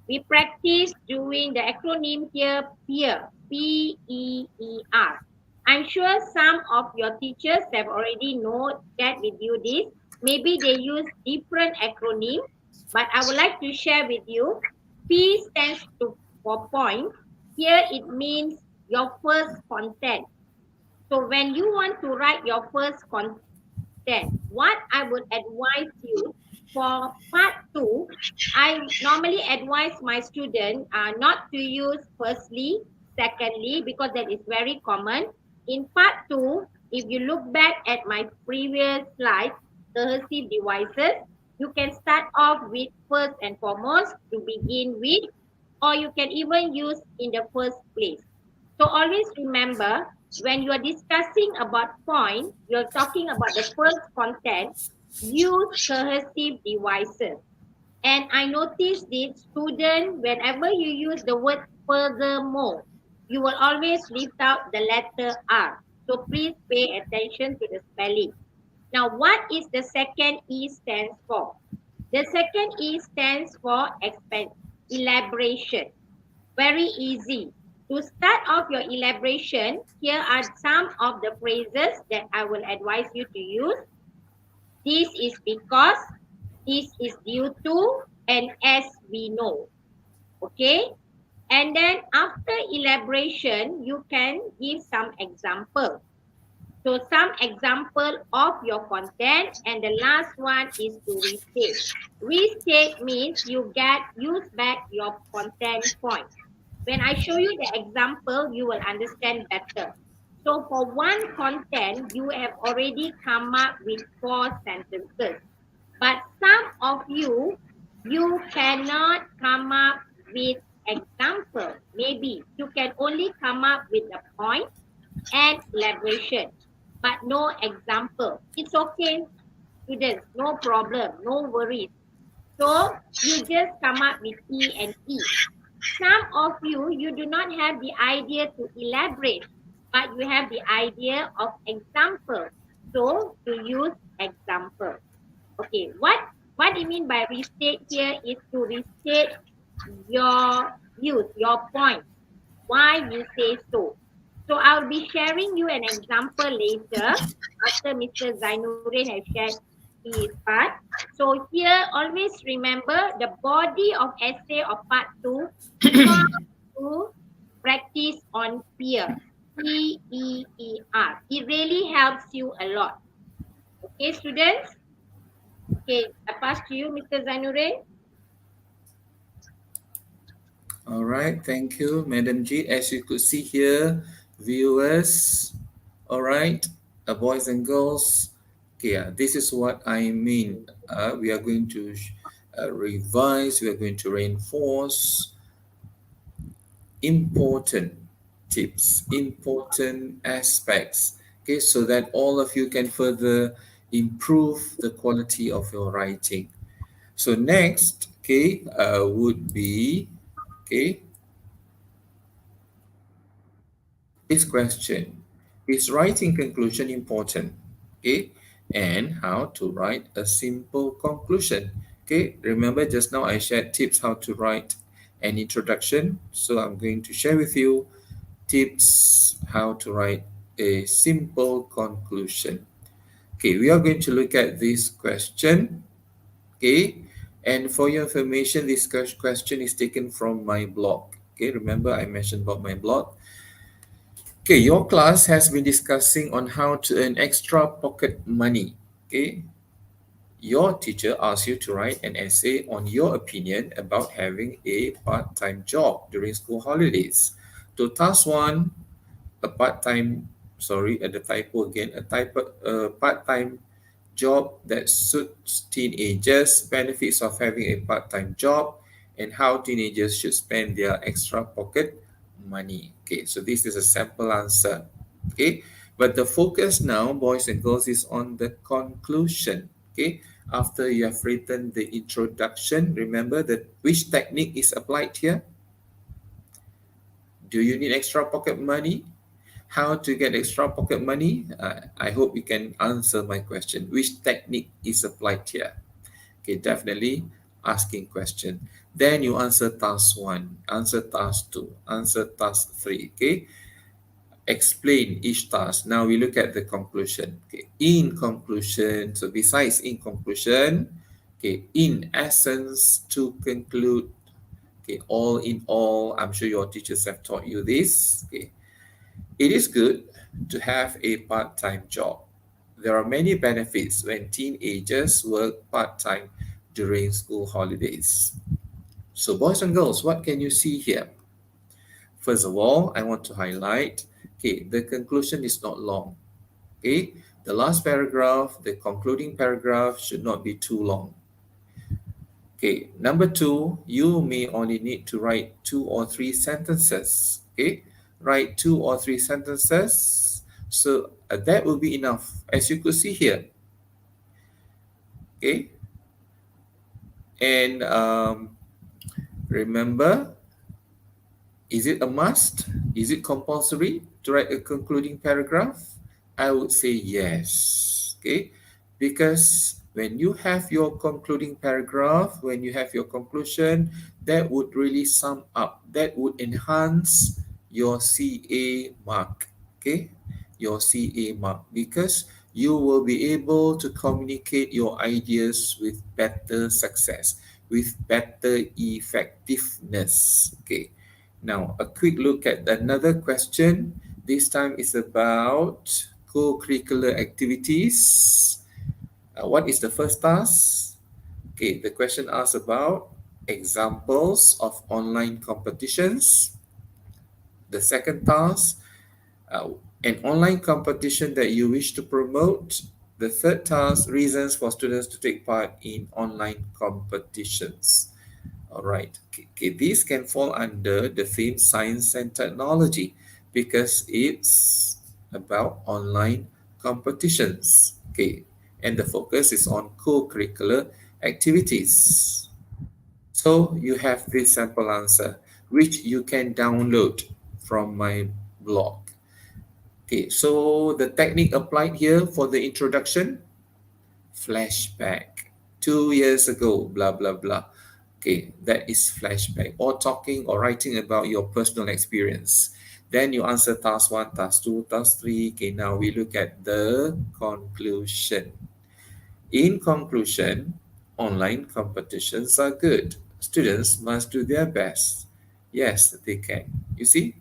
S2: We practice doing the acronym here, PEER, P-E-E-R. I'm sure some of your teachers have already know that with you this. Maybe they use different acronym, but I would like to share with you. P stands for point. Here it means your first content. So when you want to write your first content, what I would advise you for part 2, I normally advise my student not to use firstly, secondly, because that is very common. In part 2, if you look back at my previous slide, cohesive devices, you can start off with first and foremost to begin with, or you can even use in the first place. So always remember, when you are discussing about point, you're talking about the first content, use cohesive devices. And I noticed this student, whenever you use the word furthermore, you will always leave out the letter R. So please pay attention to the spelling. Now, what is the second E stands for? The second E stands for elaboration. Very easy. To start off your elaboration, here are some of the phrases that I will advise you to use. This is because, this is due to, and as we know. Okay? And then after elaboration, you can give some example. So some example of your content, and the last one is to restate. Restate means you use back your content point. When I show you the example, you will understand better. So for one content, you have already come up with 4 sentences. But some of you, you cannot come up with example. Maybe you can only come up with the point and elaboration, but no example. It's okay, students, no problem, no worries. So you just come up with E and E. Some of you, you do not have the idea to elaborate, but you have the idea of example. So you use example. Okay, what you mean by restate here is to restate your views, your point, why you say so. So I'll be sharing you an example later after Mr. Zanurin has shared his part. So here, always remember the body of essay of part 2, how to practice on peer. P-E-E-R. It really helps you a lot. Okay, students? Okay, I pass to you, Mr. Zanurin.
S1: All right, thank you, Madam Jeet. As you could see here, viewers, all right, boys and girls, okay, this is what I mean. We are going to revise, we are going to reinforce important tips, important aspects, okay, so that all of you can further improve the quality of your writing. So next, okay, would be, okay, this question: is writing conclusion important? Okay, and how to write a simple conclusion. Okay, remember just now I shared tips how to write an introduction. So I'm going to share with you tips how to write a simple conclusion. Okay, we are going to look at this question. Okay, and for your information, this question is taken from my blog. Okay, remember I mentioned about my blog. Okay, your class has been discussing on how to earn extra pocket money. Okay, your teacher asks you to write an essay on your opinion about having a part-time job during school holidays. So task one, a part-time, sorry, the typo again, a part-time job that suits teenagers, benefits of having a part-time job, and how teenagers should spend their extra pocket money. Okay, so this is a sample answer. Okay, but the focus now, boys and girls, is on the conclusion. Okay, after you have written the introduction, remember that which technique is applied here? Do you need extra pocket money? How to get extra pocket money? I hope you can answer my question. Which technique is applied here? Okay, definitely asking question. Then you answer task 1, answer task 2, answer task 3. Okay, explain each task. Now we look at the conclusion. Okay, in conclusion, so besides in conclusion, okay, in essence, to conclude, okay, all in all, I'm sure your teachers have taught you this. Okay, it is good to have a part-time job. There are many benefits when teenagers work part-time during school holidays. So boys and girls, what can you see here? First of all, I want to highlight, okay, the conclusion is not long. Okay, the last paragraph, the concluding paragraph should not be too long. Okay, number two, you may only need to write 2 or 3 sentences. Okay, write 2 or 3 sentences. So that will be enough, as you could see here. Okay, and remember, is it a must? Is it compulsory to write a concluding paragraph? I would say yes. Okay, because when you have your concluding paragraph, when you have your conclusion, that would really sum up, that would enhance your CA mark. Okay, your CA mark, because you will be able to communicate your ideas with better success, with better effectiveness. Okay, now a quick look at another question. This time is about co-curricular activities. What is the first task? Okay, the question asks about examples of online competitions. The second task, an online competition that you wish to promote. The third task, reasons for students to take part in online competitions. All right. Okay, these can fall under the theme science and technology because it's about online competitions. Okay, and the focus is on co-curricular activities. So you have this sample answer, which you can download from my blog. Okay, so the technique applied here for the introduction, flashback. 2 years ago, blah, blah, blah. Okay, that is flashback, or talking or writing about your personal experience. Then you answer task 1, task 2, task 3. Okay, now we look at the conclusion. In conclusion, online competitions are good. Students must do their best. Yes, they can. You see,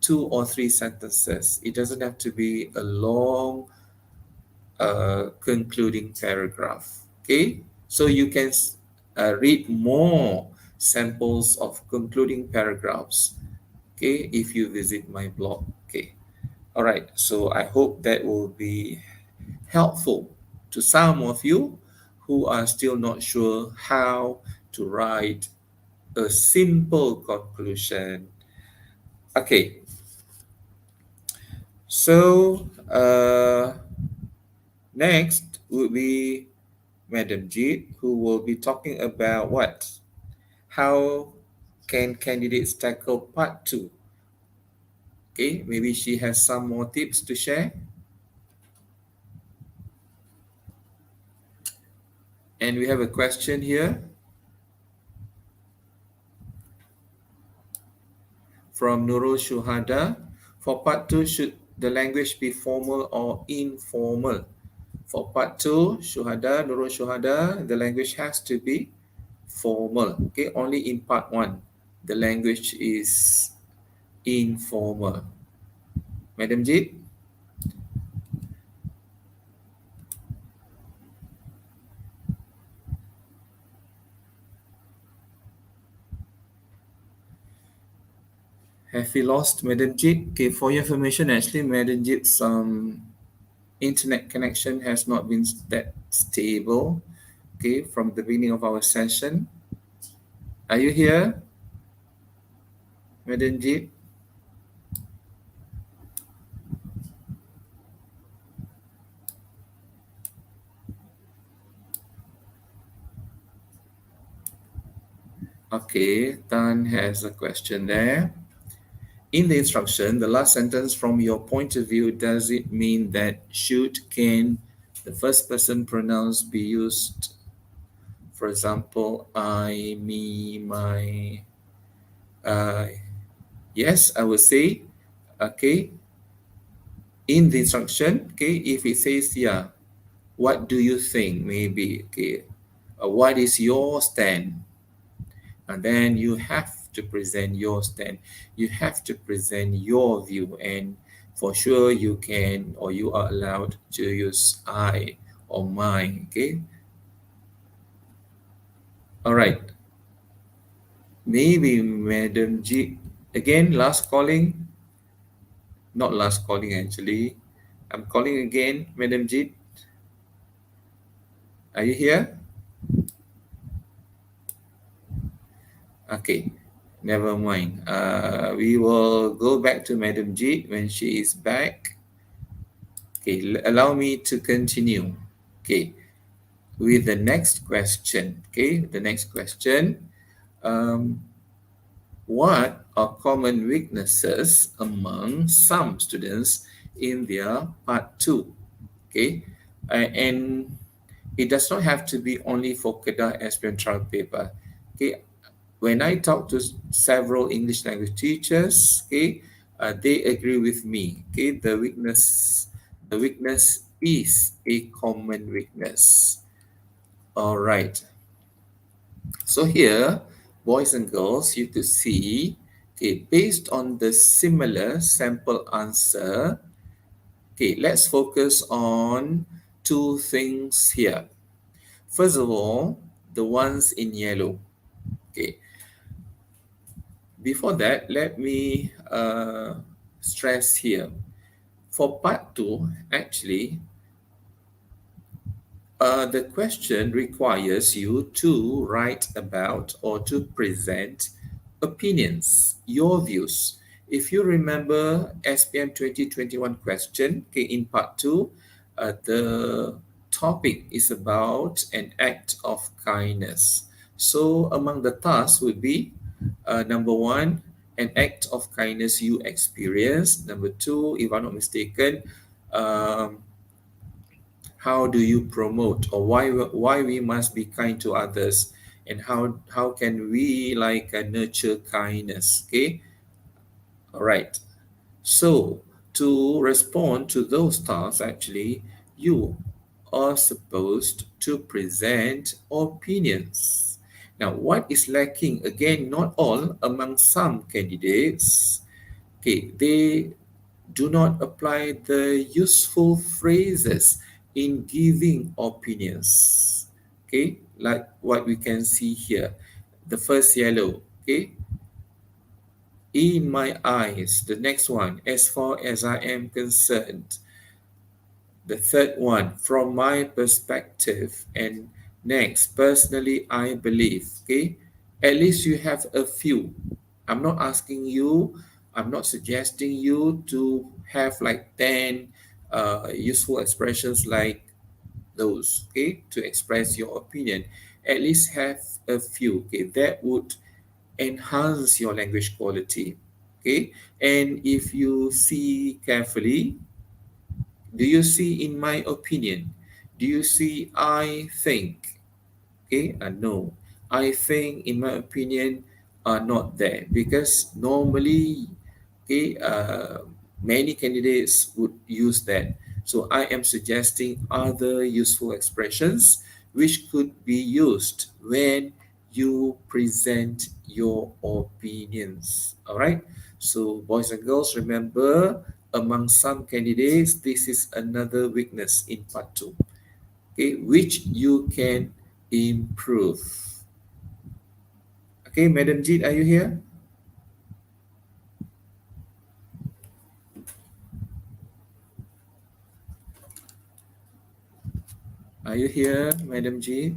S1: 2 or 3 sentences. It doesn't have to be a long concluding paragraph. Okay, so you can read more samples of concluding paragraphs. Okay, if you visit my blog. Okay, all right. So I hope that will be helpful to some of you who are still not sure how to write a simple conclusion. Okay, so next would be Madam Jeet, who will be talking about what? How can candidates tackle part two? Okay, maybe she has some more tips to share. And we have a question here from Nurul Shuhada. For part two, should the language be formal or informal? For part two, Shuhada, Nurul Shuhada, the language has to be formal. Okay, only in part one, the language is informal. Madam Jeet? Have we lost Madam Jeet? Okay, for your information, actually, Madam Jeet's internet connection has not been that stable. Okay, from the beginning of our session. Are you here, Madam Jeet? Okay, Tan has a question there. In the instruction, the last sentence, from your point of view, does it mean that should, can, the first person pronouns be used? For example, I, me, my. Yes, I will say, okay, in the instruction, okay, if it says, yeah, what do you think? Maybe, okay, what is your stand? And then you have to present your stand. You have to present your view, and for sure you can, or you are allowed to use I or my. Okay, all right. Maybe Madam G again, last calling. Not last calling, actually. I'm calling again, Madam G. Are you here? Okay, never mind. We will go back to Madam G when she is back. Okay, allow me to continue. Okay, with the next question. Okay, the next question. Um, what are common weaknesses among some students in their part two? Okay, and it does not have to be only for Kedah aspirant trial paper. Okay, when I talk to several English language teachers, okay, they agree with me. Okay, the weakness is a common weakness. All right. So here, boys and girls, you to see, okay, based on the similar sample answer, okay, let's focus on two things here. First of all, the ones in yellow. Okay. Before that, let me stress here. For part two, actually, The question requires you to write about or to present opinions, your views. If you remember SPM 2021 question, okay, in part two, the topic is about an act of kindness. So among the tasks would be number one, an act of kindness you experienced. Number two, if I'm not mistaken, um, how do you promote or why we must be kind to others, and how can we like nurture kindness, okay? All right, so to respond to those tasks, actually you are supposed to present opinions. Now what is lacking, again, not all, among some candidates, okay, they do not apply the useful phrases in giving opinions. Okay, like what we can see here. The first yellow, okay, in my eyes. The next one, as far as I am concerned. The third one, from my perspective. And next, personally, I believe. Okay, at least you have a few. I'm not asking you, I'm not suggesting you to have like 10 useful expressions like those, okay, to express your opinion. At least have a few, okay, that would enhance your language quality, okay. And if you see carefully, do you see in my opinion? Do you see I think? Okay, no. I think, in my opinion, are not there because normally, okay, many candidates would use that. So I am suggesting other useful expressions which could be used when you present your opinions. All right. So boys and girls, remember, among some candidates, this is another weakness in part two, okay, which you can improve. Okay, Madam Jeet, are you here? Are you here, Madam Jeet?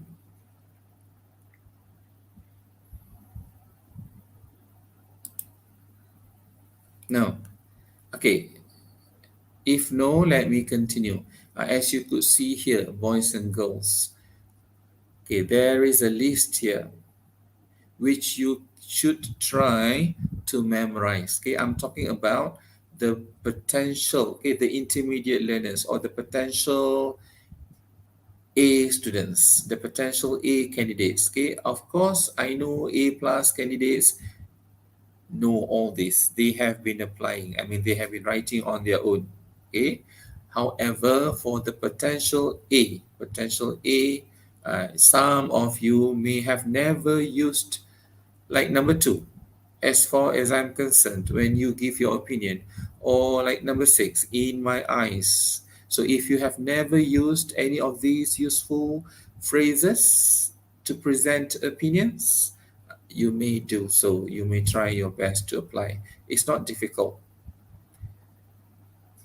S1: No. Okay, if no, let me continue. As you could see here, boys and girls, okay, there is a list here which you should try to memorize. Okay, I'm talking about the potential, okay, the intermediate learners or the potential A students, the potential A candidates. Okay, of course, I know A plus candidates know all this. They have been applying. I mean, they have been writing on their own. Okay. However, for the potential A, some of you may have never used, like number two, as far as I'm concerned, when you give your opinion, or like number six, in my eyes. So if you have never used any of these useful phrases to present opinions, you may do so. You may try your best to apply. It's not difficult.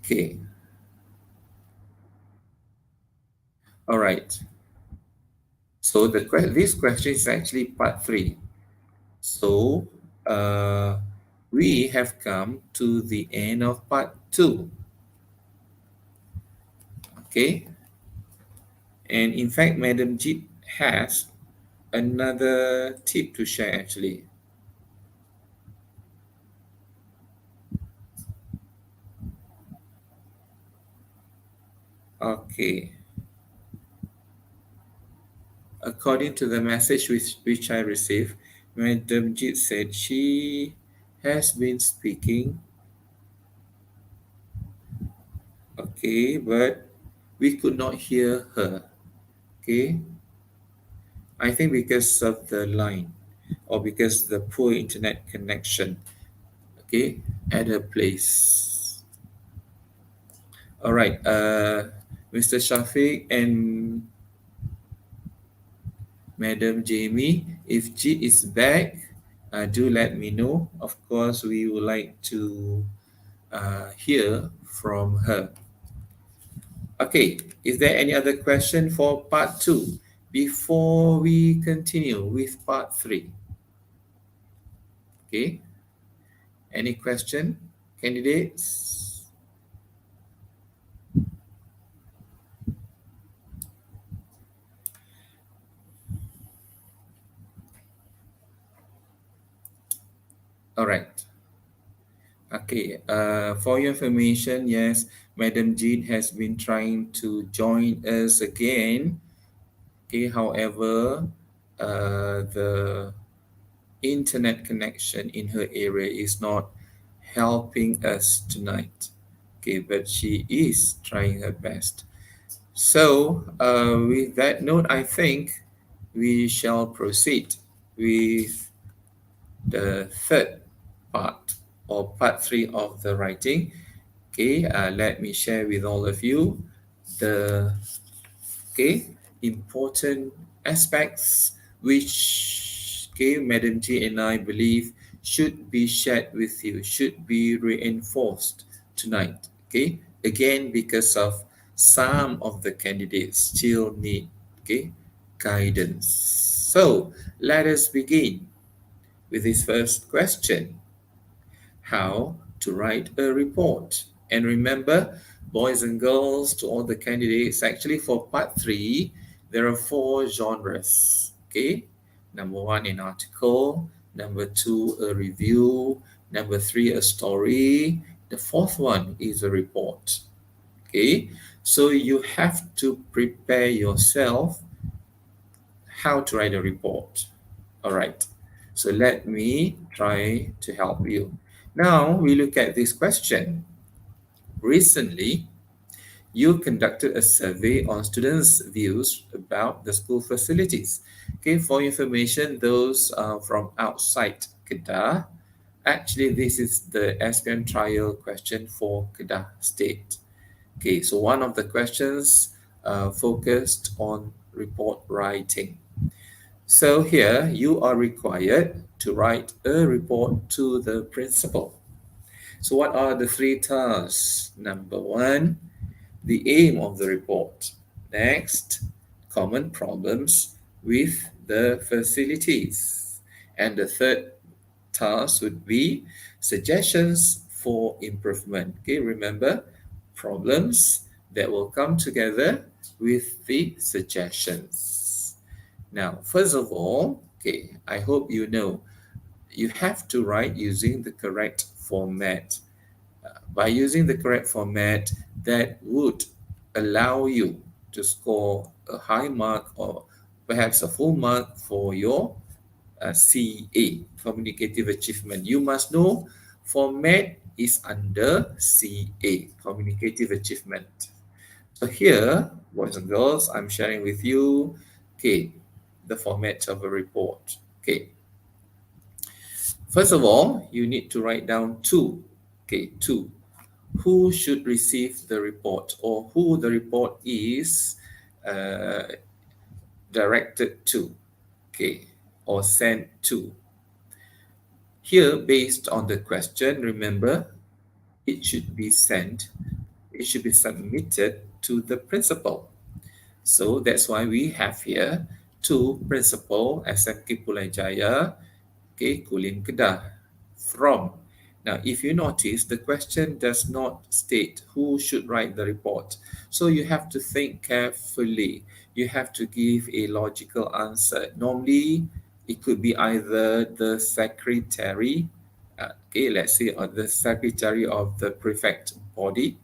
S1: Okay. All right. So this question is actually part three. So we have come to the end of part two. Okay. And in fact, Madam Jeet has another tip to share actually. Okay. According to the message which I received, Madam Jeet said she has been speaking, okay, but we could not hear her. Okay. I think because of the line or because the poor internet connection, okay, at her place. All right, Mr. Shafiq and Madam Jamie, if Jeet is back, do let me know. Of course, we would like to hear from her. Okay, is there any other question for part two before we continue with part three? Okay, any question, candidates? All right. Okay, for your information, yes, Madam Jeet has been trying to join us again. Okay, however, the internet connection in her area is not helping us tonight. Okay, but she is trying her best. So, with that note, I think we shall proceed with the third part or part three of the writing. Okay, let me share with all of you the important aspects which Madam G and I believe should be shared with you, should be reinforced tonight. Okay, again because of some of the candidates still need guidance. So let us begin with this first question: how to write a report. And remember, boys and girls, to all the candidates, actually for part three, there are four genres. Okay, number one, an article, number two, a review, number three, a story, the fourth one is a report. Okay, so you have to prepare yourself how to write a report. All right. So let me try to help you. Now we look at this question. Recently, you conducted a survey on students' views about the school facilities. Okay, for information, those from outside Kedah, actually this is the SPM trial question for Kedah State. Okay, so one of the questions focused on report writing. So here you are required to write a report to the principal. So what are the three tasks? Number one, the aim of the report. Next, common problems with the facilities. And the third task would be suggestions for improvement. Okay, remember, problems that will come together with the suggestions. Now, first of all, okay, I hope you know you have to write using the correct format. By using the correct format, that would allow you to score a high mark or perhaps a full mark for your CA, Communicative Achievement. You must know format is under CA, Communicative Achievement. So here, boys and girls, I'm sharing with you, okay, the format of a report. Okay, first of all, you need to write down two. Okay, two. Who should receive the report or who the report is uh, directed to, okay, or sent to. Here, based on the question, remember, it should be sent, it should be submitted to the principal. So that's why we have here to Principal SMK Pulau Jaya, okay, Kulim Kedah, from. Now, if you notice, the question does not state who should write the report. So you have to think carefully. You have to give a logical answer. Normally, it could be either the secretary, okay, let's say the secretary of the prefect body,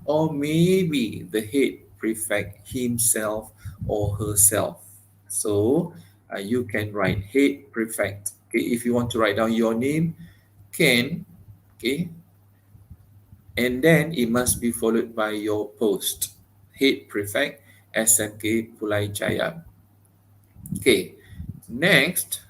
S1: or maybe the head prefect himself or herself. So you can write head prefect. Okay, if you want to write down your name, can, okay, and then it must be followed by your post, head prefect SMK Pulai Jaya. Okay, next,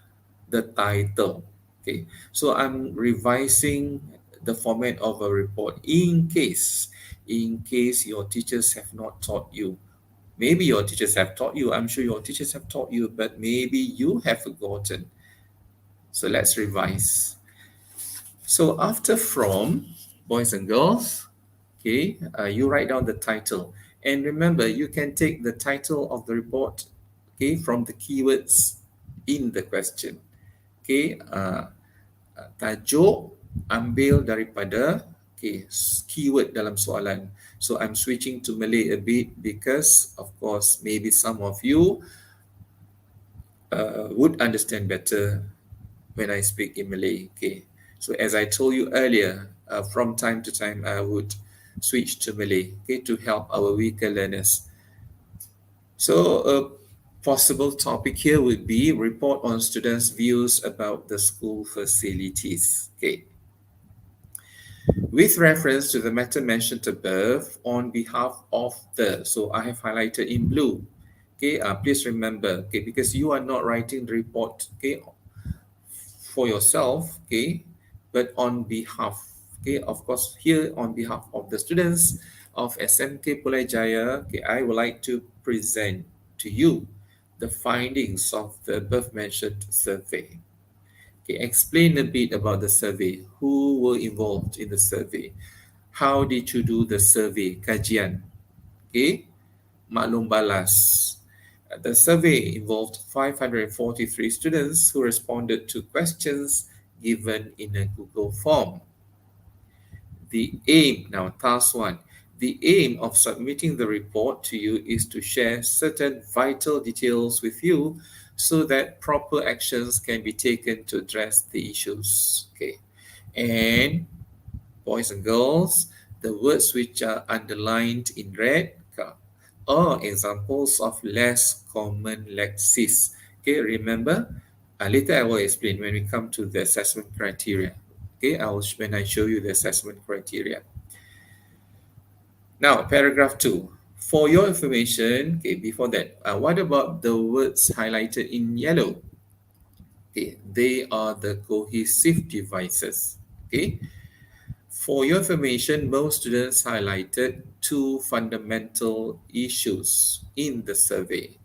S1: the title. Okay, so I'm revising the format of a report in case your teachers have not taught you. Maybe your teachers have taught you. I'm sure your teachers have taught you, but maybe you have forgotten. So let's revise. So after from, boys and girls, okay, you write down the title. And remember, you can take the title of the report, okay, from the keywords in the question. Okay, tajuk ambil daripada keyword dalam soalan. So I'm switching to Malay a bit because, of course, maybe some of you would understand better when I speak in Malay. Okay, so as I told you earlier, from time to time I would switch to Malay, okay, to help our weaker learners. So a possible topic here would be report on students' views about the school facilities. Okay. With reference to the matter mentioned above, on behalf of the, so I have highlighted in blue. Okay, please remember, okay, because you are not writing the report, okay, for yourself, okay, but on behalf, okay, of course, here on behalf of the students of SMK Pulai Jaya, okay, I would like to present to you the findings of the above mentioned survey. Okay, explain a bit about the survey. Who were involved in the survey? How did you do the survey? Kajian. Okay, maklum balas. The survey involved 543 students who responded to questions given in a Google form. The aim, now task one, the aim of submitting the report to you is to share certain vital details with you so that proper actions can be taken to address the issues. Okay, and boys and girls, the words which are underlined in red are examples of less common lexis. Okay, remember, later I will explain when we come to the assessment criteria. Okay, when I show you the assessment criteria. Now, paragraph 2. For your information, okay, before that, what about the words highlighted in yellow? Okay, they are the cohesive devices. Okay, for your information, most students highlighted two fundamental issues in the survey.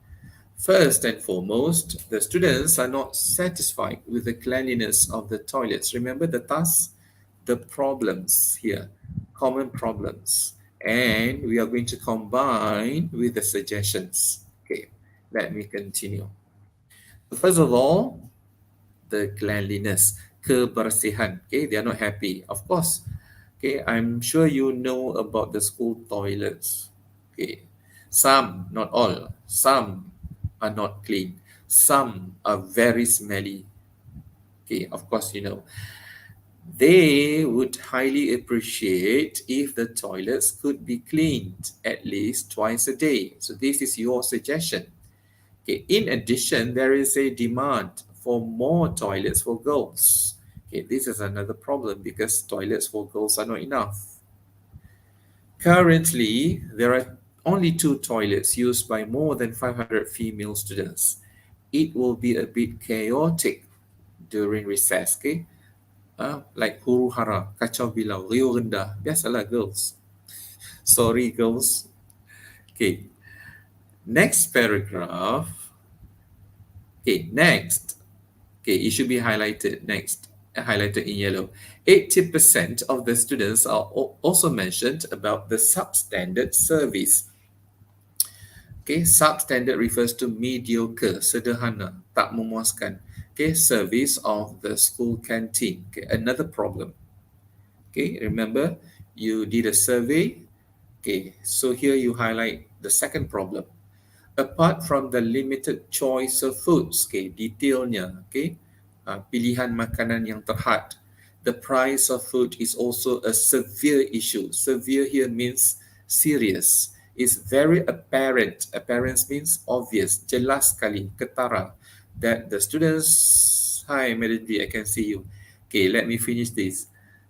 S1: First and foremost, the students are not satisfied with the cleanliness of the toilets. Remember the tasks, the problems here, common problems. And we are going to combine with the suggestions. Okay, let me continue. First of all, the cleanliness, kebersihan. Okay, they are not happy. Of course, okay, I'm sure you know about the school toilets. Okay, some, not all, some are not clean. Some are very smelly. Okay, of course, you know. They would highly appreciate if the toilets could be cleaned at least twice a day. So this is your suggestion. Okay, in addition, there is a demand for more toilets for girls. Okay, this is another problem because toilets for girls are not enough. Currently, there are only two toilets used by more than 500 female students. It will be a bit chaotic during recess, okay? Like huru hara, kacau bilau, riuh rendah. Biasalah girls. Sorry girls. Okay, next paragraph. Okay, next. Okay, it should be highlighted next, highlighted in yellow. 80% of the students are also mentioned about the substandard service. Okay, substandard refers to mediocre, sederhana, tak memuaskan. Okay, service of the school canteen. Okay, another problem. Okay, remember you did a survey. Okay, so here you highlight the second problem. Apart from the limited choice of foods, okay, detailnya, okay, pilihan makanan yang terhad. The price of food is also a severe issue. Severe here means serious. It's very apparent. Apparent means obvious, jelas sekali, ketara, that the students, hi Melody, I can see you. Okay, let me finish this.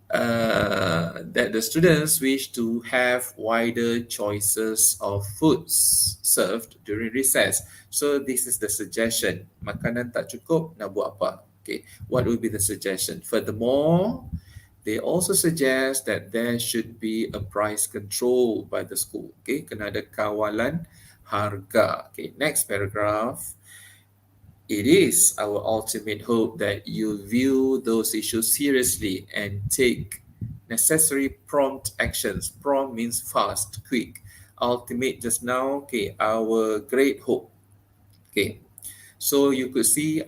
S1: That the students wish to have wider choices of foods served during recess. So this is the suggestion. Makanan tak cukup, nak buat apa? Okay, what would be the suggestion? Furthermore, they also suggest that there should be a price control by the school. Okay, kena ada kawalan harga. Okay, next paragraph. It is our ultimate hope that you view those issues seriously and take necessary prompt actions. Prompt means fast, quick. ultimate just now, okay, our great hope. Okay, so you could see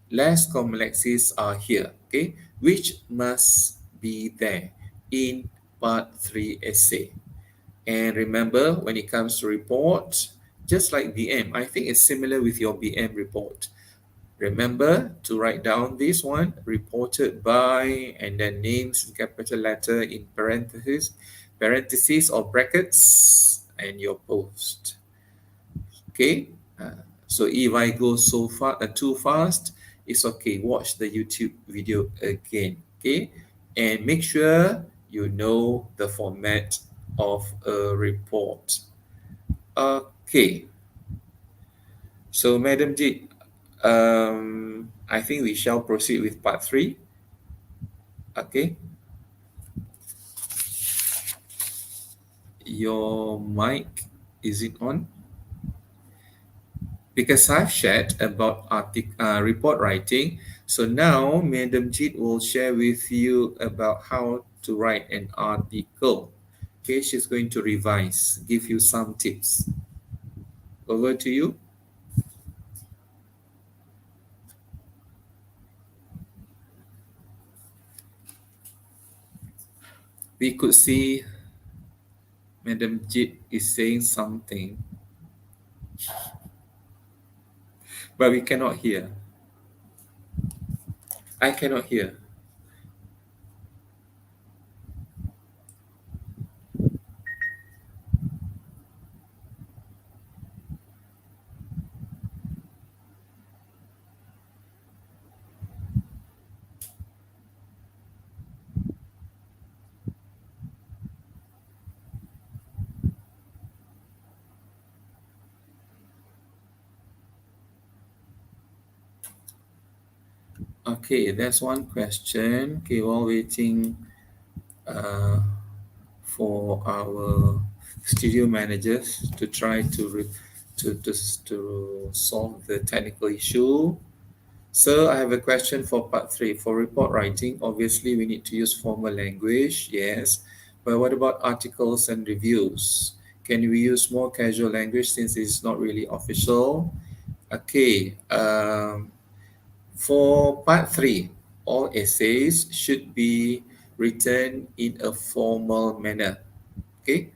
S1: less complexes are here, okay, which must be there in part 3 essay. And remember, when it comes to report, just like BM, I think it's similar with your BM report. Remember to write down this one, reported by, and then names in capital letter in parentheses or brackets, and your post. Okay, so if I go so far too fast, it's okay. Watch the YouTube video again. Okay, and make sure you know the format of a report. Okay, so Madam Jeet, I think we shall proceed with part 3. Okay, your mic, is it on? Because I've shared about report writing. So now Madam Jeet will share with you about how to write an article. Okay, she's going to revise, give you some tips. Over to you. We could see Madam Jeet is saying something, but we cannot hear. I cannot hear. Okay, that's one question. Okay, while waiting uh, for our studio managers to try to solve the technical issue. So I have a question for part 3. For report writing, obviously we need to use formal language, yes. But what about articles and reviews? Can we use more casual language since it's not really official? Okay, for part 3, all essays should be written in a formal manner. Okay,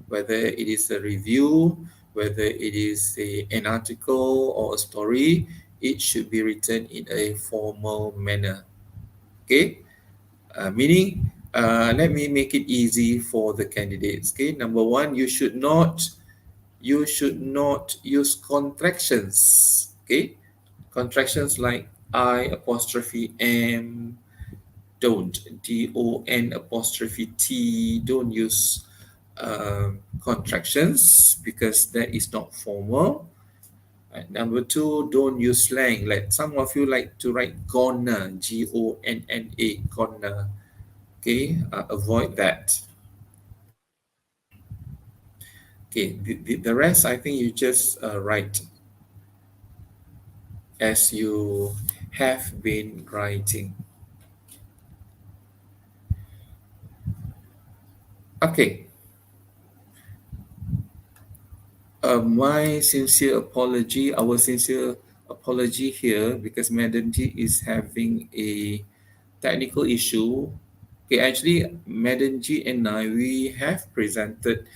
S1: whether it is a review, whether it is an article or a story, it should be written in a formal manner. Okay, meaning, let me make it easy for the candidates. Okay, number one, you should not use contractions. Okay, contractions like I apostrophe M, don't, DON apostrophe T, don't use contractions because that is not formal. Number two, don't use slang. Like some of you like to write gonna, Gonna, gonna. Okay, avoid that. Okay, the rest I think you just write as you have been writing. Okay. My sincere apology, our sincere apology here because Madam G is having a technical issue. Okay, actually, Madam G and I, we have presented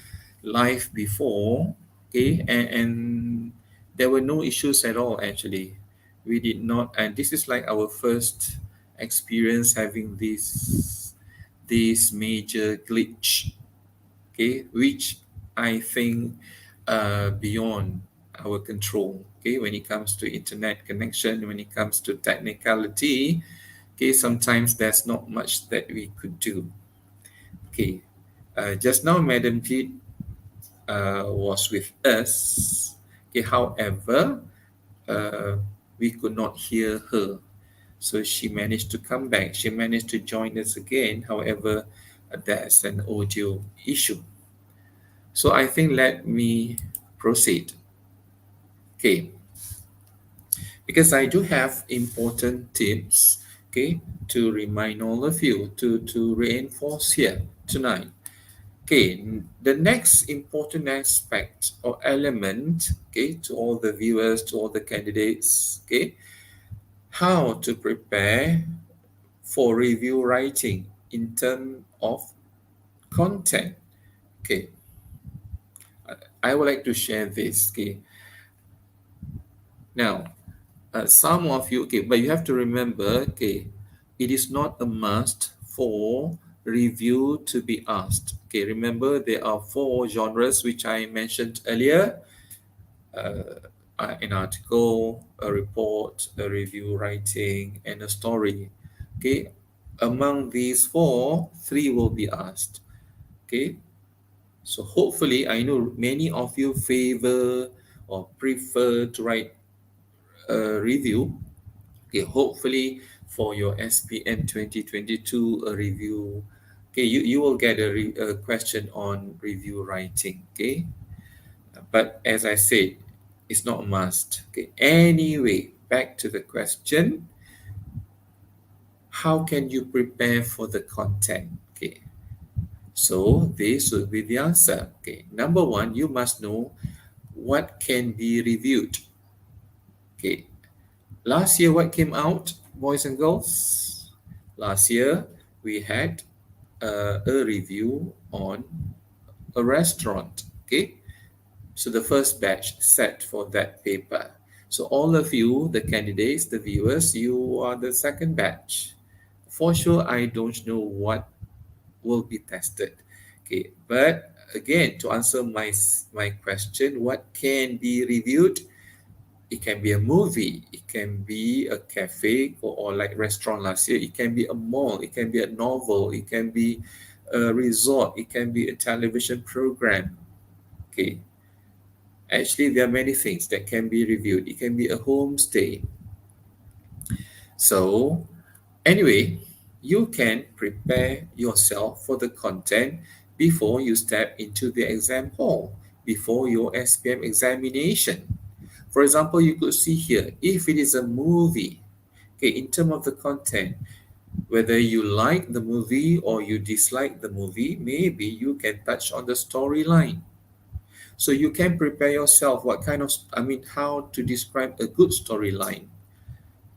S1: live before, okay, and there were no issues at all, actually. We did not, and this is like our first experience having this major glitch, okay, which I think beyond our control. Okay, when it comes to internet connection, when it comes to technicality, okay, sometimes there's not much that we could do. Okay, just now Madam Jeet was with us. Okay, however, we could not hear her. So she managed to come back. She managed to join us again. However, there's an audio issue. So I think let me proceed. Okay, because I do have important tips, okay, to remind all of you to reinforce here tonight. Okay, the next important aspect or element, okay, to all the viewers, to all the candidates, okay, how to prepare for review writing in terms of content. Okay, I would like to share this. Okay, now some of you, okay, but you have to remember, okay, it is not a must for review to be asked. Okay, remember there are four genres which I mentioned earlier: an article, a report, a review writing, and a story. Okay, among these four, three will be asked. Okay, so hopefully, I know many of you favor or prefer to write a review. Okay, hopefully for your SPM 2022 a review. Okay, you will get a question on review writing. Okay, but as I said, it's not a must. Okay, anyway, back to the question: how can you prepare for the content? Okay, so this will be the answer. Okay, number one, you must know what can be reviewed. Okay, last year, what came out, boys and girls? Last year, we had a review on a restaurant. Okay, so the first batch set for that paper. So all of you, the candidates, the viewers, you are the second batch. For sure, I don't know what will be tested. Okay, but again, to answer my question, what can be reviewed? It can be a movie, it can be a cafe or like restaurant last year, it can be a mall, it can be a novel, it can be a resort, it can be a television program. Okay, actually there are many things that can be reviewed. It can be a homestay. So anyway, you can prepare yourself for the content before you step into the exam hall, before your SPM examination. For example, you could see here, if it is a movie, okay, in terms of the content, whether you like the movie or you dislike the movie, maybe you can touch on the storyline. So you can prepare yourself what kind of, how to describe a good storyline.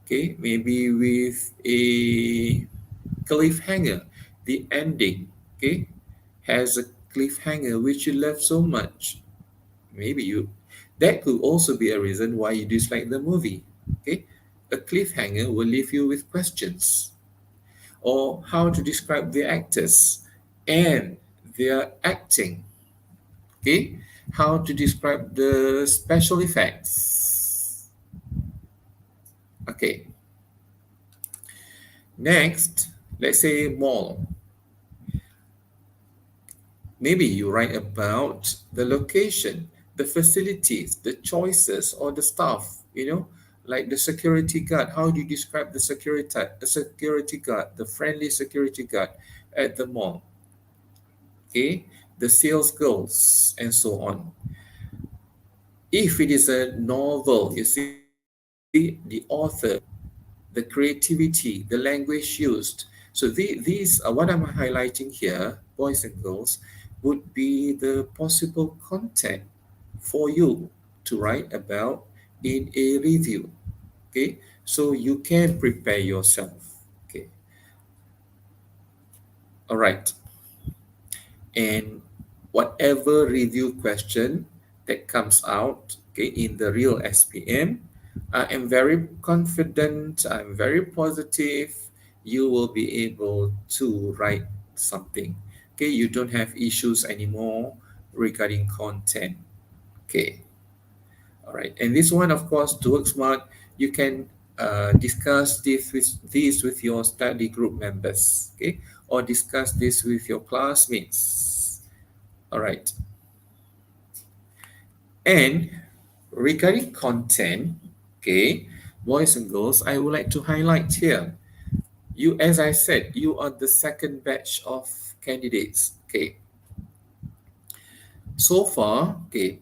S1: Okay, maybe with a cliffhanger, the ending, okay, has a cliffhanger which you love so much. Maybe you, that could also be a reason why you dislike the movie. Okay, a cliffhanger will leave you with questions, or how to describe the actors and their acting. Okay, how to describe the special effects. Okay, next, let's say mall. Maybe you write about the location, the facilities, the choices, or the staff, like the security guard. How do you describe the security guard, the friendly security guard at the mall? Okay, the sales girls, and so on. If it is a novel, you see the author, the creativity, the language used. So these are what I'm highlighting here, boys and girls, would be the possible content for you to write about in a review. Okay, so you can prepare yourself. Okay, all right. And whatever review question that comes out, okay, in the real SPM, I am very confident, I'm very positive, you will be able to write something. Okay, you don't have issues anymore regarding content. Okay, all right. And this one, of course, to work smart, you can discuss this with your study group members, okay, or discuss this with your classmates. All right. And regarding content, okay, boys and girls, I would like to highlight here. You, as I said, you are the second batch of candidates. Okay. So far, okay,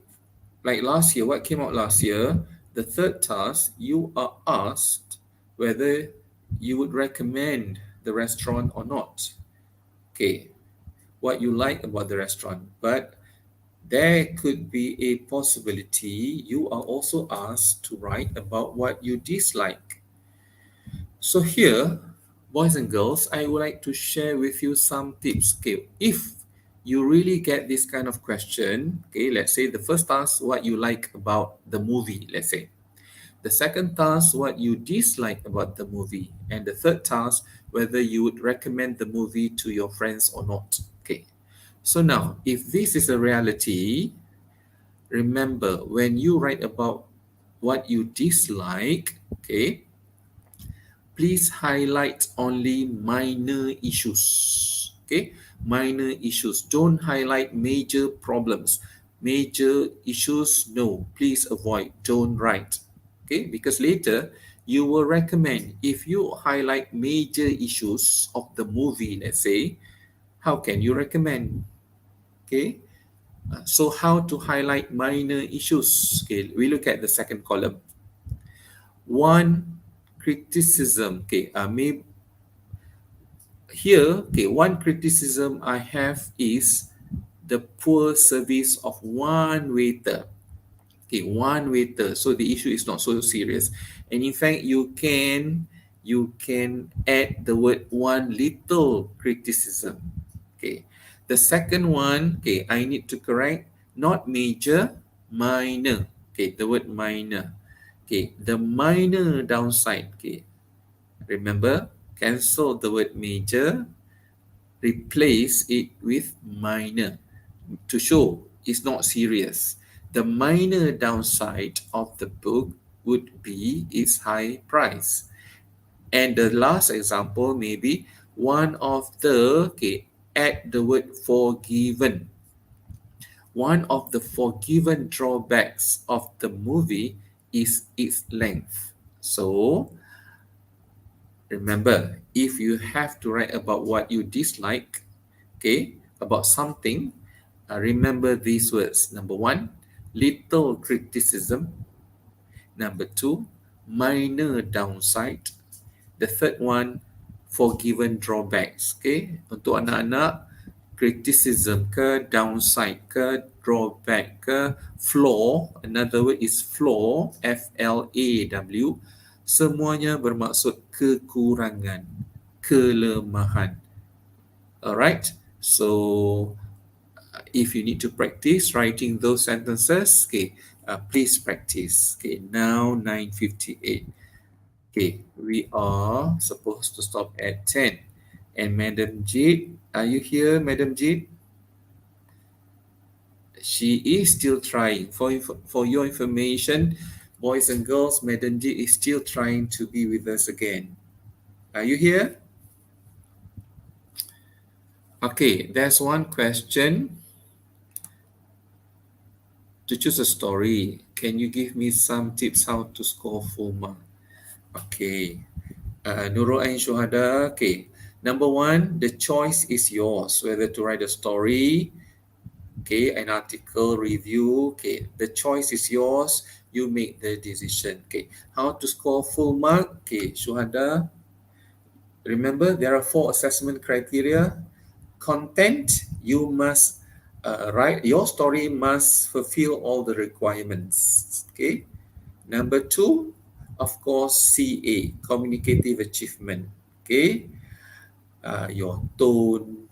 S1: like last year, what came out last year, the third task, you are asked whether you would recommend the restaurant or not. Okay. what you like about the restaurant, but there could be a possibility you are also asked to write about what you dislike. So here, boys and girls, I would like to share with you some tips. Okay, if you really get this kind of question, okay, let's say the first task, what you like about the movie, let's say. The second task, what you dislike about the movie. And the third task, whether you would recommend the movie to your friends or not. Okay. So now, if this is a reality, remember when you write about what you dislike, okay, please highlight only minor issues. Okay, minor issues. Don't highlight major problems. Major issues, no, please avoid. Don't write. Okay, because later you will recommend if you highlight major issues of the movie, let's say, how can you recommend? Okay, so how to highlight minor issues? Okay, we look at the second column. One criticism. Okay, maybe here, okay, one criticism I have is the poor service of one waiter. Okay, one waiter. So the issue is not so serious. And in fact, you can add the word one little criticism. Okay. The second one, okay, I need to correct, not major, minor. Okay, the word minor. Okay, the minor downside. Okay, remember, cancel the word major, replace it with minor to show it's not serious. The minor downside of the book would be its high price. And the last example, maybe one of the, okay, add the word forgiven. One of the forgiven drawbacks of the movie is its length. So remember, if you have to write about what you dislike, okay, about something, remember these words. Number one, little criticism. Number two, minor downside. The third one, forgiven drawbacks. Okay, untuk anak-anak, criticism ke, downside ke, drawback ke, flaw. Another word is flaw, F-L-A-W. Semuanya bermaksud kekurangan, kelemahan. Alright, so if you need to practice writing those sentences, okay, please practice. Okay, now 9:58. Okay, we are supposed to stop at 10. And Madam Jeet, are you here, Madam Jeet? She is still trying. For your information, boys and girls, Madam Jeet is still trying to be with us again. Are you here? Okay, there's one question. To choose a story, can you give me some tips how to score full mark? Okay. Nurul Ain Shuhada. Okay. Number one, the choice is yours, whether to write a story, okay, an article, review. Okay, the choice is yours. You make the decision. Okay. How to score full mark? Okay, Shuhada. Remember, there are 4 assessment criteria. Content, you must write, your story must fulfill all the requirements. Okay. Number 2, of course, CA, communicative achievement. Okay. Your tone,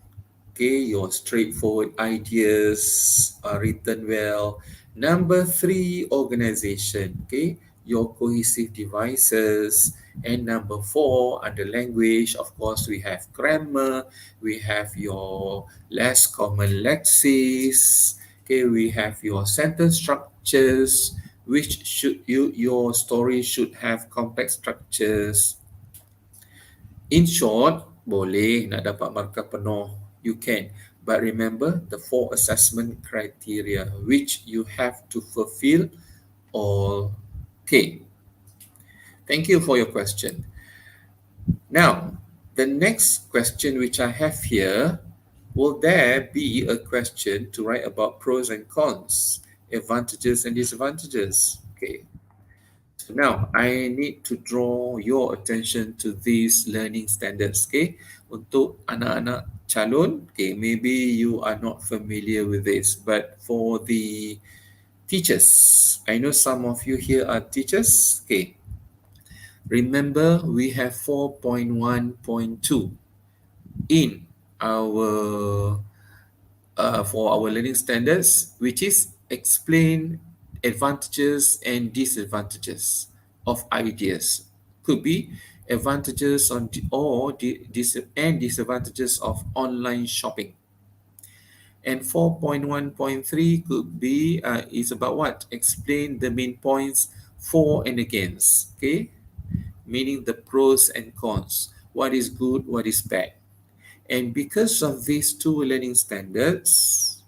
S1: okay, your straightforward ideas are written well. Number 3, organization, okay, your cohesive devices. And number 4, under language, of course, we have grammar, we have your less common lexis, okay, we have your sentence structures, which your story should have complex structures. In short, boleh nak dapat markah penuh, you can. But remember the 4 assessment criteria which you have to fulfill all. Okay. Thank you for your question. Now, the next question which I have here, will there be a question to write about pros and cons, advantages and disadvantages? Okay. Now, I need to draw your attention to these learning standards, okay? Untuk anak-anak calon, okay, maybe you are not familiar with this, but for the teachers, I know some of you here are teachers, okay? Remember, we have 4.1.2 in our for our learning standards, which is explain advantages and disadvantages of ideas. Could be advantages on and disadvantages of online shopping. And 4.1.3 could be is about what? Explain the main points for and against. Okay, meaning the pros and cons. What is good? What is bad? And because of these two learning standards,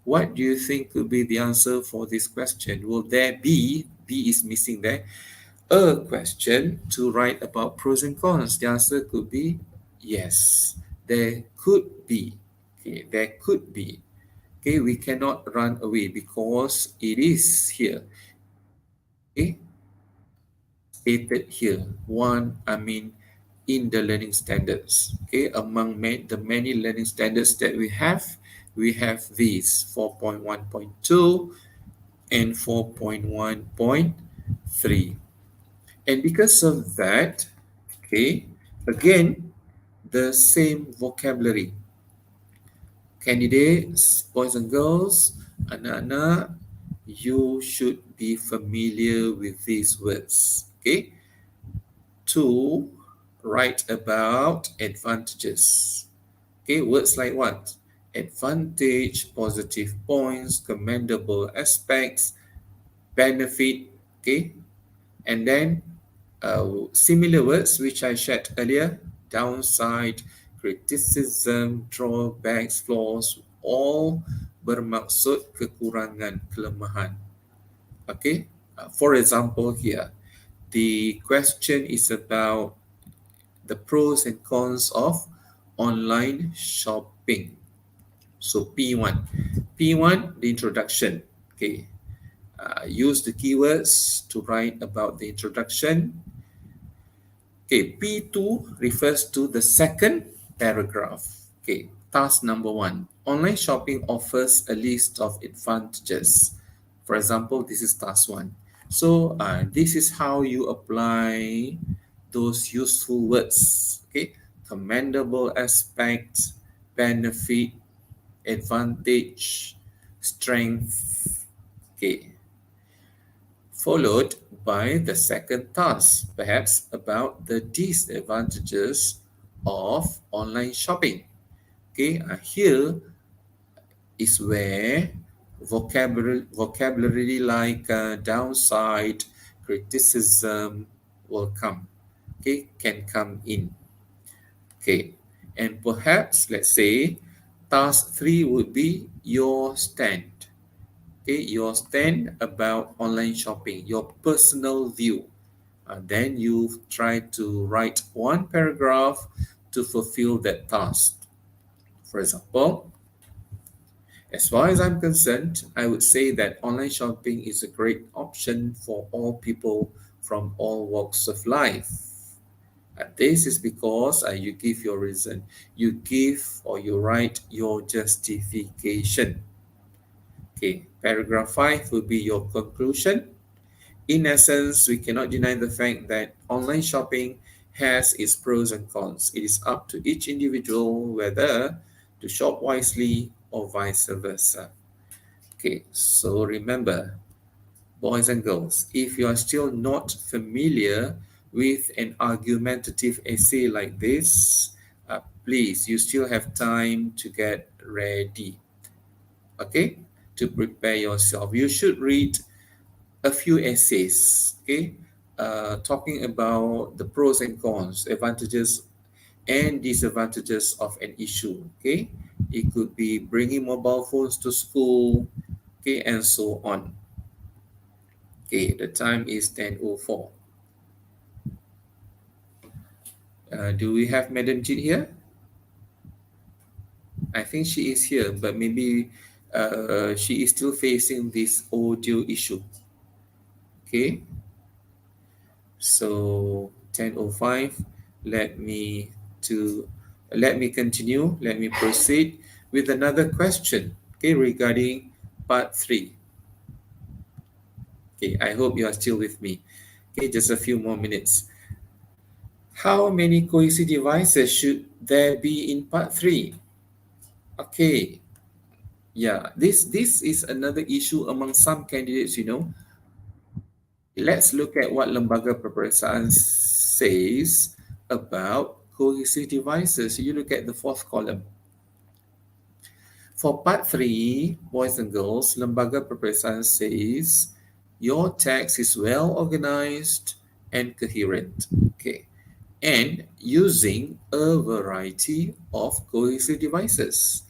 S1: what do you think could be the answer for this question? Will there be, B is missing there, a question to write about pros and cons? The answer could be yes. There could be. Okay, there could be. Okay, we cannot run away because it is here. Okay, stated here. In the learning standards. Okay, among the many learning standards that we have these 4.1.2 and 4.1.3. And because of that, okay, again, the same vocabulary. Candidates, boys and girls, anak-anak, you should be familiar with these words. Okay, to write about advantages. Okay, words like what? Advantage, positive points, commendable aspects, benefit, okay? And then similar words which I shared earlier, downside, criticism, drawbacks, flaws, all bermaksud kekurangan, kelemahan. Okay, for example here, the question is about the pros and cons of online shopping. So P1. P1, the introduction. Okay. Use the keywords to write about the introduction. Okay. P2 refers to the second paragraph. Okay. Task number 1. Online shopping offers a list of advantages. For example, this is task 1. So this is how you apply those useful words. Okay, commendable aspect, benefit, advantage, strength. Okay, followed by the second task, perhaps about the disadvantages of online shopping. Okay, here is where vocabulary like downside, criticism will come. Okay, can come in. Okay, and perhaps let's say task 3 would be your stand. Okay, your stand about online shopping, your personal view. Then you try to write one paragraph to fulfill that task. For example, as far as I'm concerned, I would say that online shopping is a great option for all people from all walks of life. This is because you give your reason. You give or you write your justification. Okay, paragraph 5 will be your conclusion. In essence, we cannot deny the fact that online shopping has its pros and cons. It is up to each individual whether to shop wisely or vice versa. Okay, so remember, boys and girls, if you are still not familiar with an argumentative essay like this, please, you still have time to get ready, okay, to prepare yourself. You should read a few essays, okay, talking about the pros and cons, advantages and disadvantages of an issue, okay. It could be bringing mobile phones to school, okay, and so on. Okay, the time is 10:04. Do we have Madam Jeet here? I think she is here, but maybe she is still facing this audio issue. Okay. So 10:05. Let me to let me continue. Let me proceed with another question. Okay, regarding part three. Okay, I hope you are still with me. Okay, just a few more minutes. How many cohesive devices should there be in part three? Okay, yeah, this is another issue among some candidates. Let's look at what Lembaga Peperiksaan says about cohesive devices. You look at the fourth column. For part 3, boys and girls, Lembaga Peperiksaan says your text is well organized and coherent. Okay. And using a variety of cohesive devices.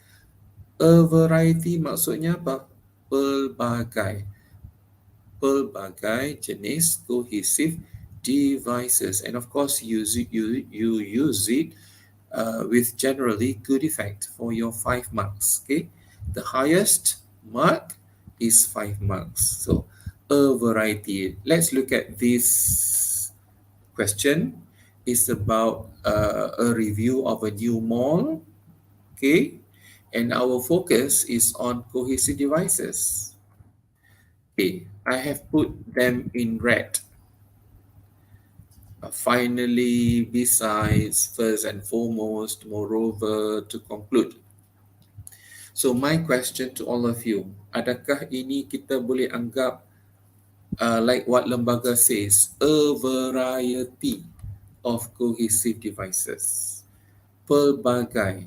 S1: A variety maksudnya apa? Pelbagai. Pelbagai jenis cohesive devices. And of course, you use it with generally good effect for your 5 marks. Okay, the highest mark is 5 marks. So a variety. Let's look at this question. It's about a review of a new mall. Okay, and our focus is on cohesive devices. Okay, I have put them in red. Finally, besides, first and foremost, moreover, to conclude. So my question to all of you, adakah ini kita boleh anggap like what lembaga says, a variety of cohesive devices, pelbagai.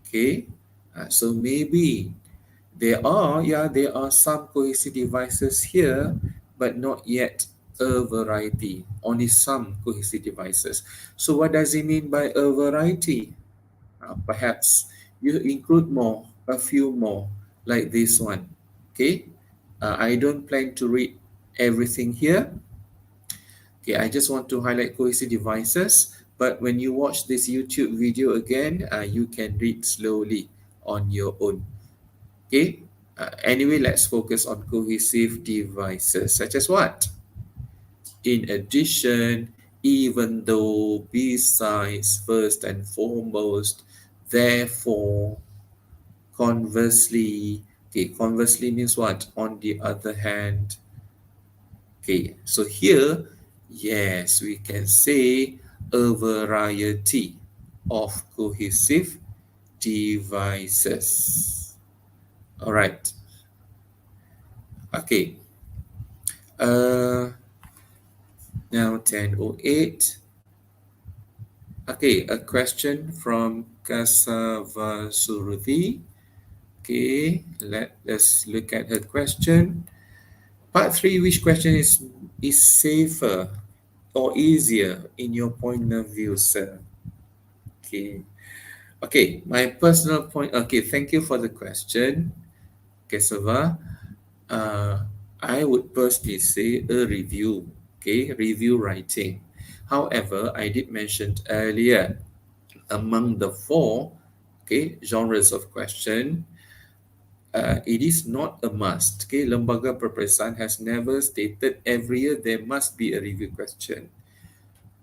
S1: Okay, so maybe there are some cohesive devices here, but not yet a variety, only some cohesive devices. So what does it mean by a variety? Perhaps you include more, a few more, like this one. Okay, I don't plan to read everything here. Okay, I just want to highlight cohesive devices. But when you watch this YouTube video again, you can read slowly on your own. Okay. Anyway, let's focus on cohesive devices, such as what? In addition, even though, besides, first and foremost, therefore, conversely. Okay, conversely means what? On the other hand. Okay, so here, yes, we can say a variety of cohesive devices. All right. Okay. Now 10:08. Okay, a question from Kasava Suruthi. Okay, let us look at her question. Part 3, which question is safer or easier in your point of view, sir? Okay. Okay, my personal point. Okay, thank you for the question, Kasava. Uh, I would personally say a review. Okay, review writing. However, I did mention earlier, among the 4 genres of question, it is not a must. Okay, Lembaga Peperiksaan has never stated every year there must be a review question.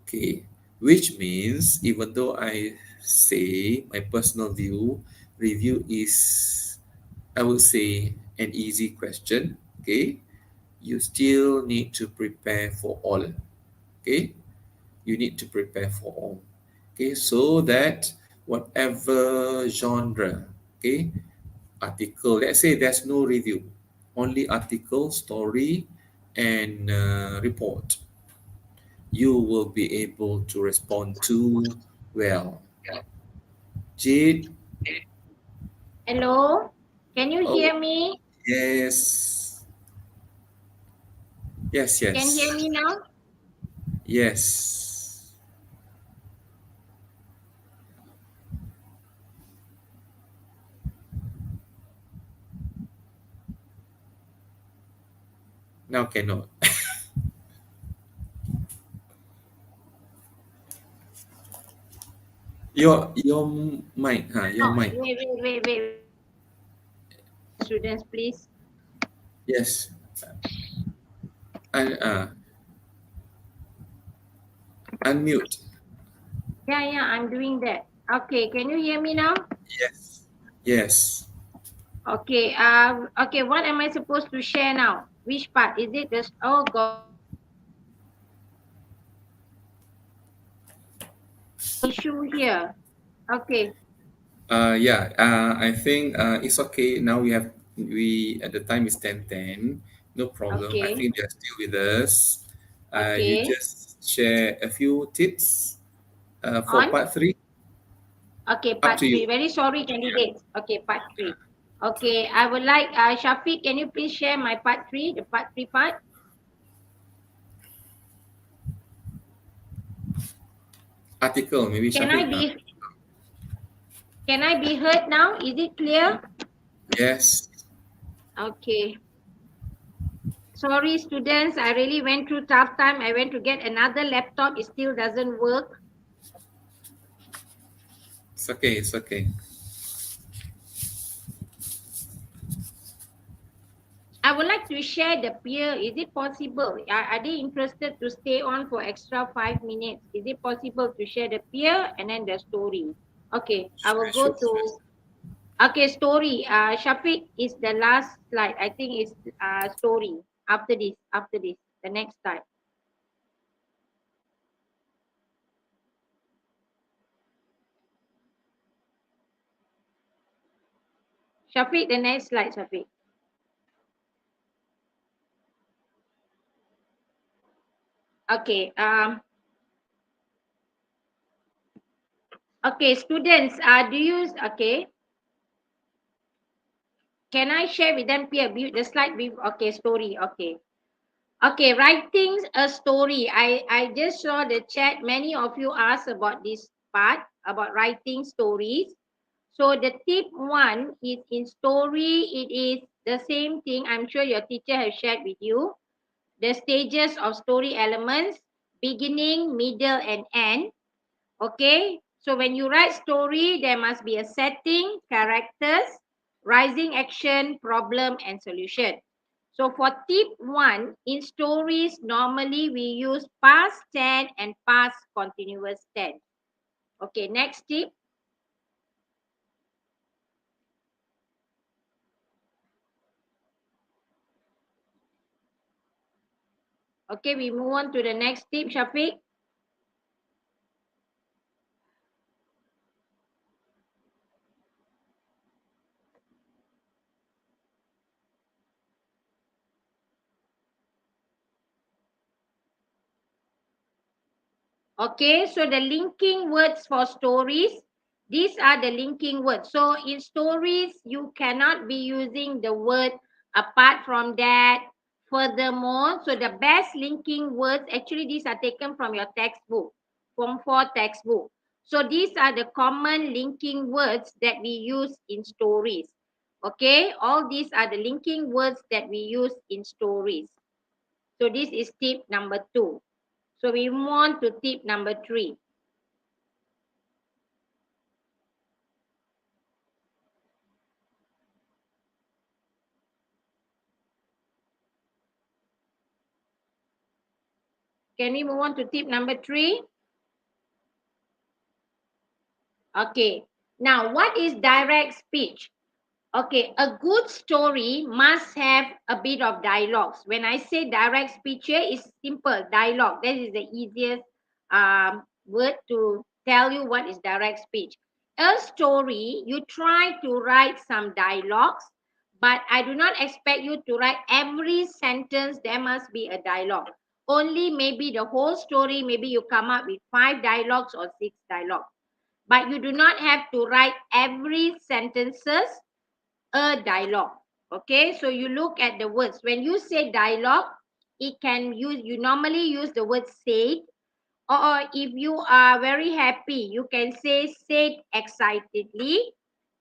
S1: Okay, which means even though I say my personal view, review is, I would say, an easy question. Okay, you still need to prepare for all. Okay, you need to prepare for all. Okay, so that whatever genre, okay, article, let's say there's no review, only article, story, and report, you will be able to respond to well. Jeet,
S2: Hello, can you
S1: oh,
S2: hear me?
S1: yes, yes,
S2: Can hear
S1: yes,
S2: me now?
S1: yes. Now cannot. Your mic, your
S2: Oh,
S1: mic.
S2: wait. Students, please.
S1: Yes. And unmute.
S2: Yeah, I'm doing that. Okay, can you hear me now?
S1: Yes. Yes.
S2: Okay, okay, what am I supposed to share now? Which part? Is it this? Oh, got it. Issue here. Okay,
S1: Yeah. I think it's okay. Now we at the time is 10:10. No problem. I
S2: okay,
S1: think they are still with us. You
S2: okay.
S1: just share a few tips for
S2: On?
S1: part three.
S2: Okay,
S1: Up
S2: part
S1: to
S2: three.
S1: you.
S2: Very sorry, candidates. Okay, part three. Okay, I would like, Shafiq, can you please share my part three, the part three part?
S1: Article, maybe
S2: Can I
S1: Shafiq.
S2: be, can I be heard now? Is it clear?
S1: Yes.
S2: Okay. Sorry, students. I really went through tough time. I went to get another laptop. It still doesn't work.
S1: It's okay. It's okay.
S2: I would like to share the peer. Is it possible? Are they interested to stay on for extra 5 minutes? Is it possible to share the peer and then the story? Okay, I will
S1: Sure.
S2: go
S1: Sure.
S2: to, okay, story. Shafiq is the last slide. I think it's story. After this, the next slide. Shafiq, the next slide, Shafiq. Okay. Okay, students. Do you okay? Can I share with them peer view the slide view? Okay, story. Okay. Okay, writing a story. I just saw the chat. Many of you asked about this part about writing stories. So the tip one is in story. It is the same thing. I'm sure your teacher has shared with you. The stages of story elements, beginning, middle, and end. Okay, so when you write story, there must be a setting, characters, rising action, problem, and solution. So for tip one, in stories, normally we use past tense and past continuous tense. Okay, next tip. Okay, we move on to the next tip, Shafiq. Okay, so the linking words for stories, these are the linking words. So in stories, you cannot be using the word apart from that, furthermore. So the best linking words, actually these are taken from your textbook, Form 4 textbook. So these are the common linking words that we use in stories. Okay, all these are the linking words that we use in stories. So this is tip number 2. So we move on to tip number 3. Can we move on to tip number 3? Okay. Now, what is direct speech? Okay, a good story must have a bit of dialogues. When I say direct speech here, it's simple dialogue. That is the easiest word to tell you what is direct speech. A story, you try to write some dialogues, but I do not expect you to write every sentence. There must be a dialogue. Only maybe the whole story, maybe you come up with 5 dialogues or 6 dialogues. But you do not have to write every sentences a dialogue. Okay, so you look at the words. When you say dialogue, it can use, you normally use the word said, or if you are very happy, you can say said excitedly.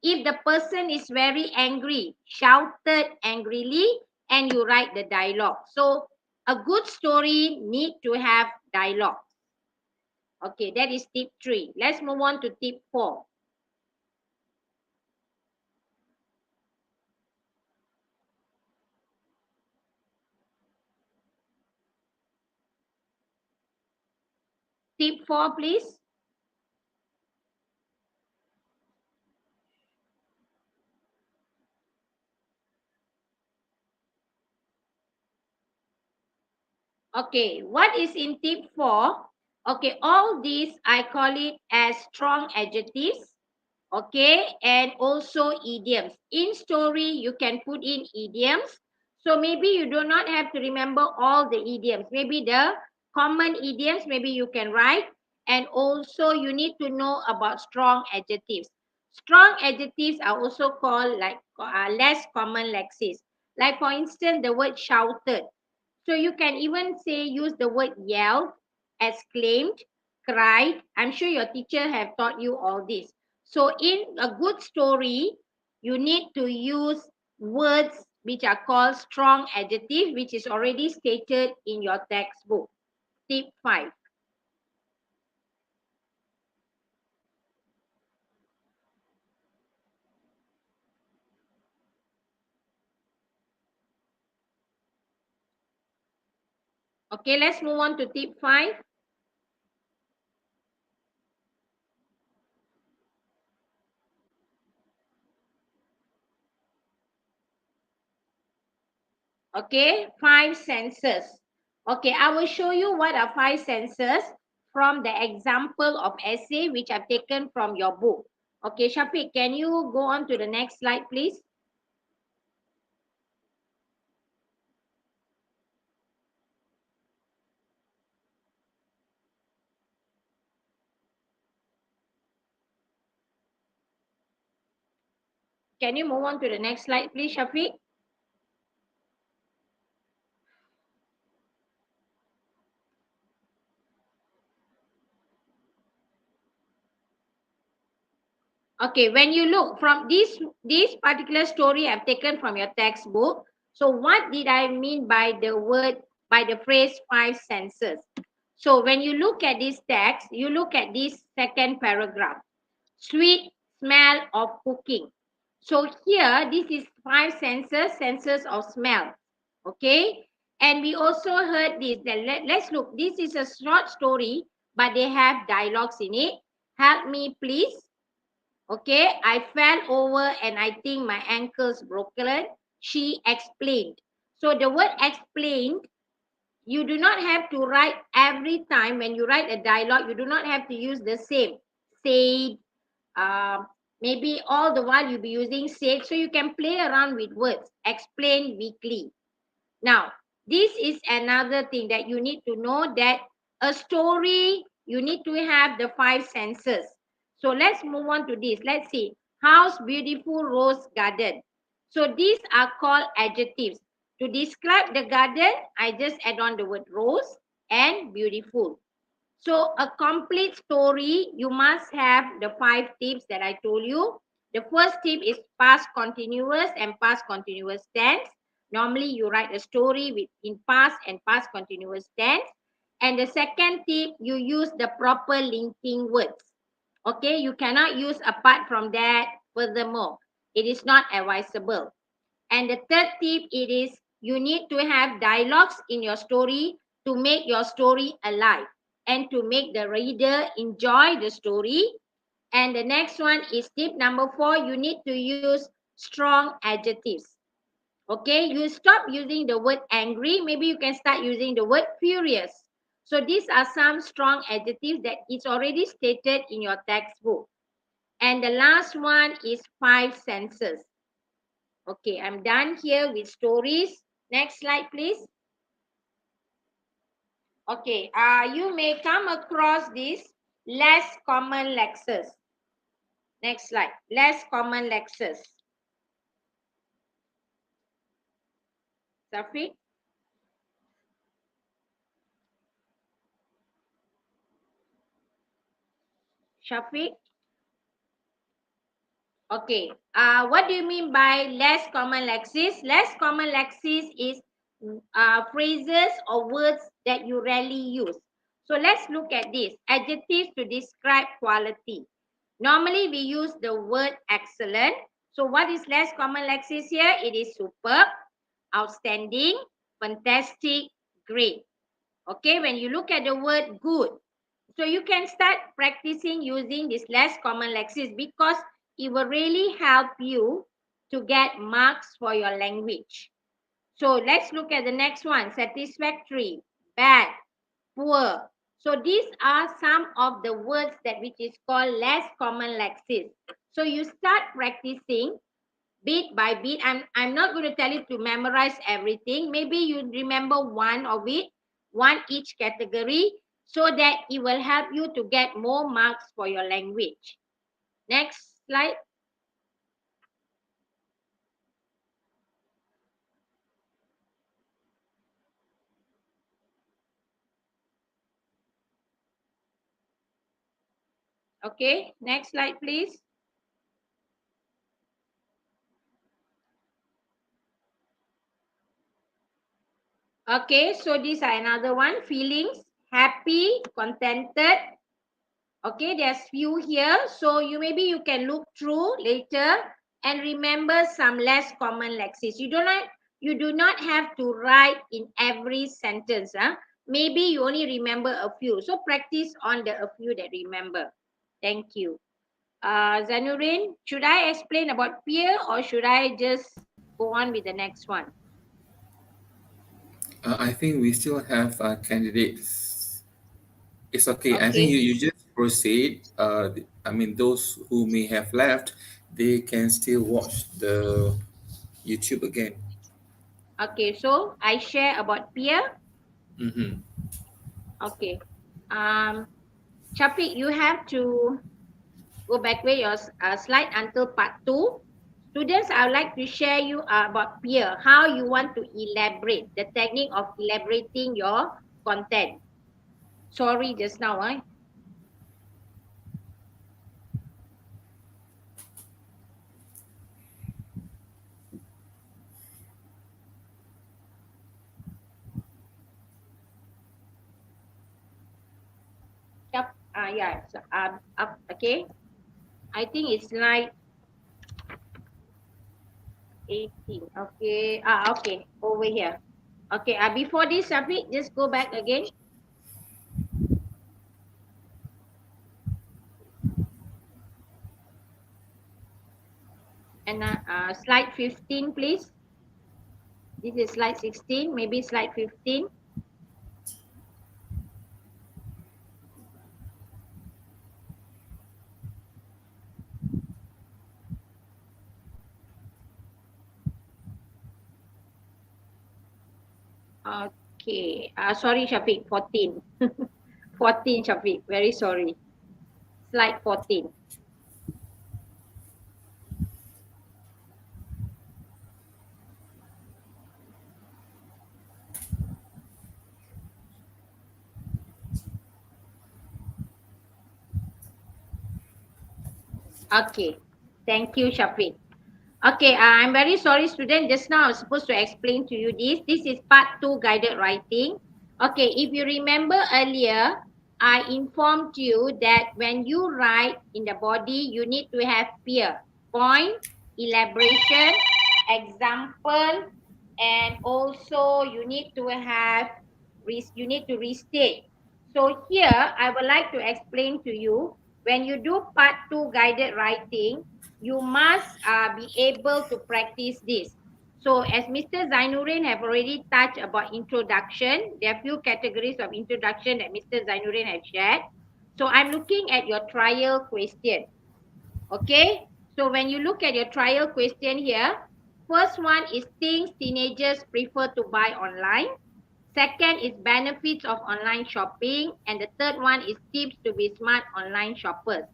S2: If the person is very angry, shouted angrily, and you write the dialogue. So a good story need to have dialogue. Okay, that is tip 3. Let's move on to tip 4. Tip 4, please. Okay, what is in tip 4? Okay, all these I call it as strong adjectives. Okay, and also idioms. In story, you can put in idioms. So maybe you do not have to remember all the idioms. Maybe the common idioms, maybe you can write. And also you need to know about strong adjectives. Strong adjectives are also called like less common lexis. Like for instance, the word shouted. So you can even say use the word yelled, exclaimed, cried. I'm sure your teacher have taught you all this. So in a good story, you need to use words which are called strong adjectives, which is already stated in your textbook. Tip 5. Okay, let's move on to tip 5. Okay, 5 senses. Okay, I will show you what are 5 senses from the example of essay which I've taken from your book. Okay, Shafiq, can you go on to the next slide, please? Can you move on to the next slide, please, Shafiq? Okay, when you look from this particular story I've taken from your textbook. So what did I mean by the word, by the phrase 5 senses? So when you look at this text, you look at this second paragraph. Sweet smell of cooking. So here, this is 5 senses, senses of smell. Okay. And we also heard this. Let's look. This is a short story, but they have dialogues in it. Help me, please. Okay, I fell over and I think my ankle's broken. She explained. So the word explained, you do not have to write every time when you write a dialogue, you do not have to use the same. Said, maybe all the while you'll be using said. So you can play around with words. Explain weekly. Now, this is another thing that you need to know, that a story, you need to have the 5 senses. So let's move on to this. Let's see. House, beautiful, rose garden. So these are called adjectives. To describe the garden, I just add on the word rose and beautiful. So a complete story, you must have the 5 tips that I told you. The first tip is past continuous and past continuous tense. Normally you write a story with in past and past continuous tense. And the second tip, you use the proper linking words. Okay, you cannot use apart from that. Furthermore, it is not advisable. And the third tip, it is you need to have dialogues in your story to make your story alive and to make the reader enjoy the story. And the next one is tip number 4, you need to use strong adjectives. Okay, you stop using the word angry, maybe you can start using the word furious. So these are some strong adjectives that is already stated in your textbook. And the last one is 5 senses. Okay, I'm done here with stories. Next slide, please. Okay, you may come across this less common lexes. Next slide, less common lexes. Safi? Shafiq? Okay, what do you mean by less common lexis? Less common lexis is phrases or words that you rarely use. So let's look at this. Adjectives to describe quality. Normally we use the word excellent. So what is less common lexis here? It is superb, outstanding, fantastic, great. Okay, when you look at the word good, So you can start practicing using this less common lexis because it will really help you to get marks for your language. So let's look at the next one. Satisfactory, bad, poor. So these are some of the words that which is called less common lexis. So you start practicing bit by bit. I'm not going to tell you to memorize everything. Maybe you remember one of it, one each category, so that it will help you to get more marks for your language. Next slide. Okay, next slide, please. Okay, so these are another one. Feelings, happy, contented. Okay, there's few here. So you can look through later and remember some less common lexis. You do not have to write in every sentence. Maybe you only remember a few. So practice on the a few that remember. Thank you. Zanurin, should I explain about peer or should I just go on with the next one?
S1: I think we still have candidates. It's okay. I think
S2: Okay.
S1: you just proceed. I mean, those who may have left, they can still watch the YouTube again.
S2: Okay, so I share about peer.
S1: Mm-hmm.
S2: Okay. Um, Shafiq, you have to go back with your slide until part 2. Students, I would like to share you about peer, how you want to elaborate, the technique of elaborating your content. Sorry, just now. Yeah. So, okay. I think it's slide 18. Okay. Okay. Over here. Okay. Before this, Shafiq, just go back again. And slide 15, please. This is slide 16, maybe slide 15. Okay. Sorry, Shafiq, 14. 14, Shafiq. Very sorry. Slide 14. Okay. Thank you, Shafiq. Okay, I'm very sorry, student. Just now I was supposed to explain to you this. This is part 2 guided writing. Okay, if you remember earlier, I informed you that when you write in the body, you need to have peer, point, elaboration, example, and also you need to have, you need to restate. So here, I would like to explain to you, when you do part 2 guided writing, you must be able to practice this. So as Mr. Zanurin have already touched about introduction, there are few categories of introduction that Mr. Zanurin have shared. So I'm looking at your trial question. Okay, so when you look at your trial question here, first one is things teenagers prefer to buy online. Second is benefits of online shopping. And the third one is tips to be smart online shoppers.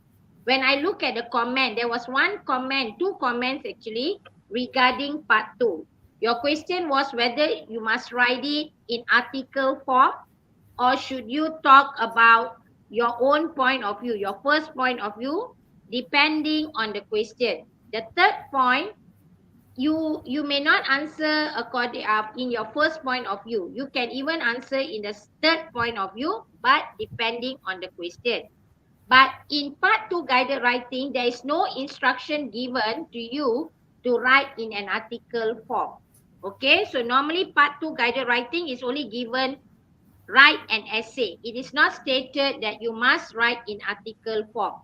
S2: When I look at the comment, there was one comment, two comments actually, regarding part 2. Your question was whether you must write it in article form or should you talk about your own point of view, your first point of view, depending on the question. The third point, you may not answer according in your first point of view. You can even answer in the third point of view, but depending on the question. But in part 2 guided writing, there is no instruction given to you to write in an article form. Okay, so normally part 2 guided writing is only given write an essay. It is not stated that you must write in article form.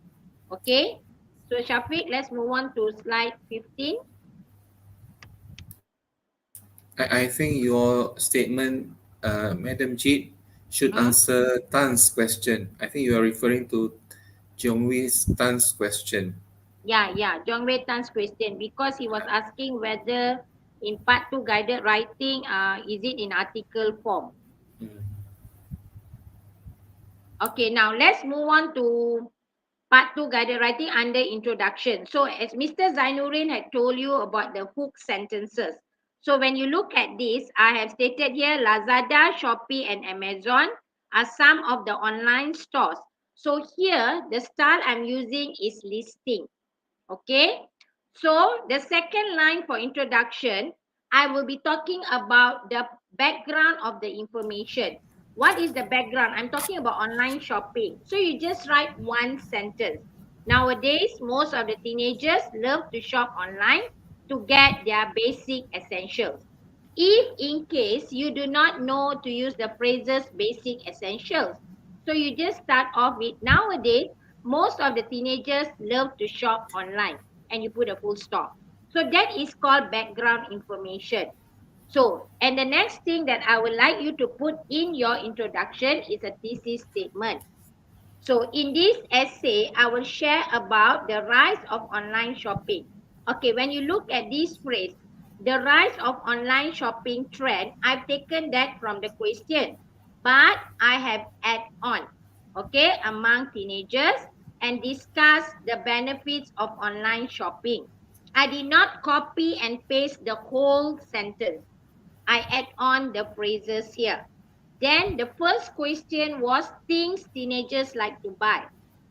S2: Okay. So Shafiq, let's move on to slide 15.
S1: I think your statement, Madam Jeet, should
S2: Hmm?
S1: answer Tan's question. I think you are referring to Jongwi's Tan's question.
S2: Yeah, John Wei Tan's question, because he was asking whether in part 2 guided writing, is it in article form?
S1: Mm.
S2: Okay, now let's move on to part 2 guided writing under introduction. So as Mr. Zanurin had told you about the hook sentences. So when you look at this, I have stated here Lazada, Shopee and Amazon are some of the online stores. So here the style I'm using is listing. Okay. So the second line for introduction, I will be talking about the background of the information. What is the background? I'm talking about online shopping. So you just write one sentence. Nowadays, most of the teenagers love to shop online to get their basic essentials. If in case you do not know to use the phrases basic essentials, so you just start off with nowadays, most of the teenagers love to shop online and you put a full stop. So that is called background information. So, and the next thing that I would like you to put in your introduction is a thesis statement. So in this essay, I will share about the rise of online shopping. Okay, when you look at this phrase, the rise of online shopping trend, I've taken that from the question, but I have add on, okay, among teenagers and discuss the benefits of online shopping. I did not copy and paste the whole sentence. I add on the phrases here. Then the first question was things teenagers like to buy.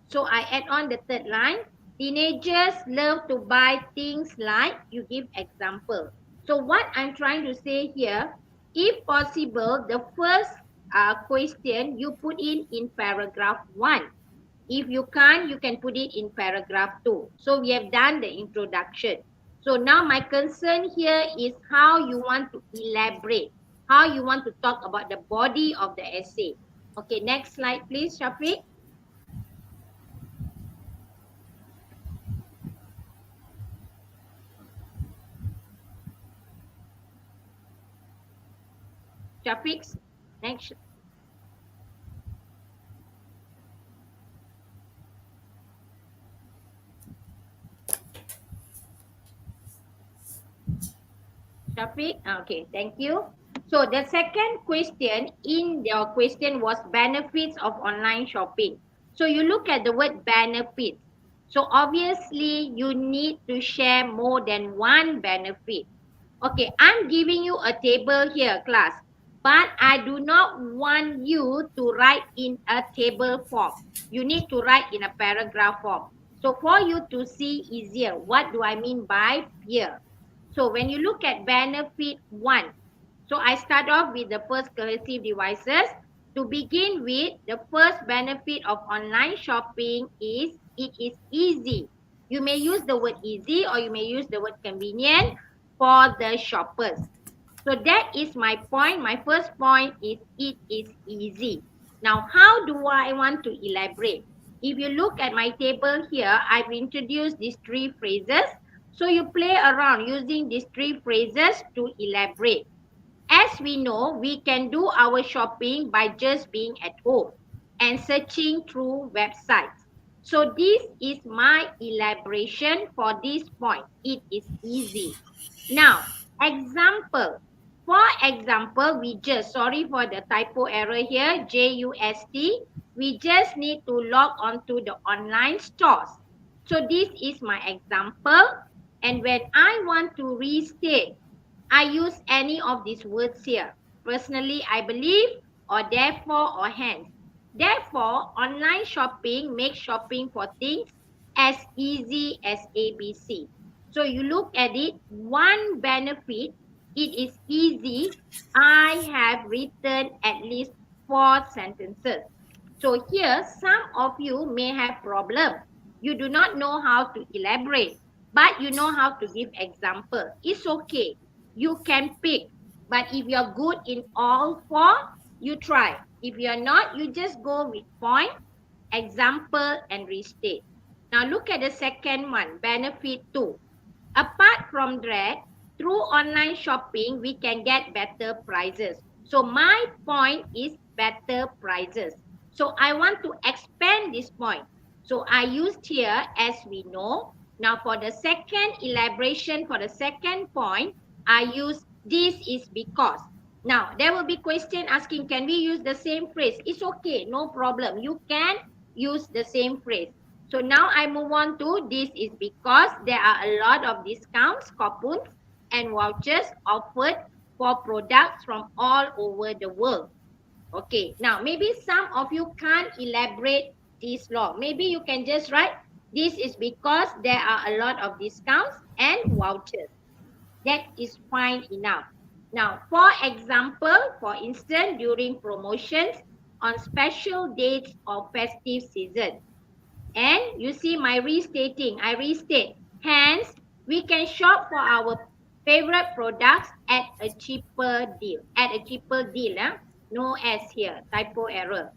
S2: So I add on the third line. Teenagers love to buy things like, you give example. So what I'm trying to say here, if possible, the first question you put in paragraph 1. If you can't, you can put it in paragraph 2. So we have done the introduction. So now my concern here is how you want to elaborate, how you want to talk about the body of the essay. Okay, next slide, please, Shafiq. Shafiq, next. Shafiq, okay, thank you. So the second question in your question was benefits of online shopping. So you look at the word benefits. So obviously you need to share more than one benefit. Okay, I'm giving you a table here, class, but I do not want you to write in a table form. You need to write in a paragraph form. So for you to see easier, what do I mean by here? So when you look at benefit 1, so I start off with the first cohesive devices. To begin with, the first benefit of online shopping is it is easy. You may use the word easy or you may use the word convenient for the shoppers. So that is my point. My first point is it is easy. Now, how do I want to elaborate? If you look at my table here, I've introduced these three phrases. So you play around using these three phrases to elaborate. As we know, we can do our shopping by just being at home and searching through websites. So this is my elaboration for this point. It is easy. Now, example. For example, we just, sorry for the typo error here, JUST. We just need to log on to the online stores. So this is my example. And when I want to restate, I use any of these words here. Personally, I believe, or therefore, or hence. Therefore, online shopping makes shopping for things as easy as ABC. So you look at it, one benefit, it is easy. I have written at least 4 sentences. So here, some of you may have problem. You do not know how to elaborate, but you know how to give example. It's okay. You can pick. But if you're good in all 4, you try. If you're not, you just go with point, example, and restate. Now look at the second one, benefit 2. Apart from that, through online shopping, we can get better prices. So my point is better prices. So I want to expand this point. So I used here as we know. Now for the second elaboration, for the second point, I use this is because. Now there will be question asking, can we use the same phrase? It's okay, no problem. You can use the same phrase. So now I move on to this is because there are a lot of discounts, coupons, and vouchers offered for products from all over the world. Okay, now maybe some of you can't elaborate this long. Maybe you can just write this is because there are a lot of discounts and vouchers. That is fine enough. Now, for example, for instance, during promotions on special dates or festive season, and you see my restating, I restate. Hence, we can shop for our favorite products at a cheaper deal. At a cheaper deal, no S here, typo error.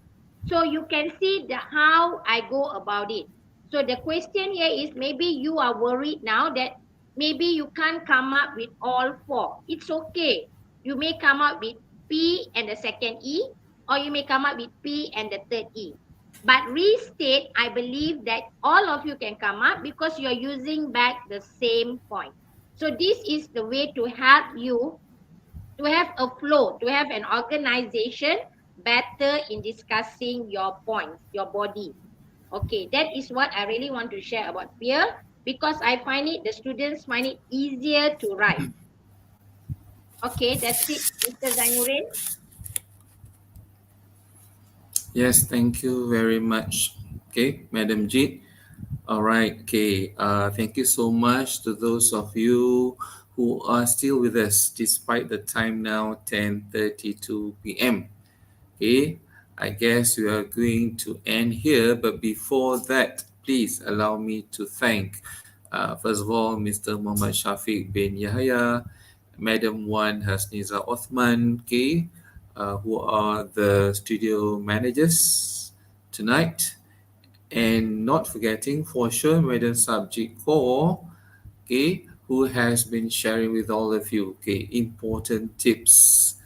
S2: So you can see the how I go about it. So the question here is maybe you are worried now that maybe you can't come up with all four. It's okay. You may come up with P and the second E, or you may come up with P and the third E. But restate, I believe that all of you can come up because you're using back the same point. So this is the way to help you to have a flow, to have an organization better in discussing your points, your body. Okay, that is what I really want to share about fear because I find it, the students find it easier to write. Okay, that's it, Mr. Zanurin.
S1: Yes, thank you very much. Okay, Madam Jeet. All right. Okay. Thank you so much to those of you who are still with us despite the time now 10:32 p.m. Okay. I guess we are going to end here, but before that, please allow me to thank, first of all, Mr. Muhammad Shafiq bin Yahya, Madam Wan Hasniza Othman, okay, who are the studio managers tonight. And not forgetting for sure Madam Subject Kaur, okay, who has been sharing with all of you, okay, important tips.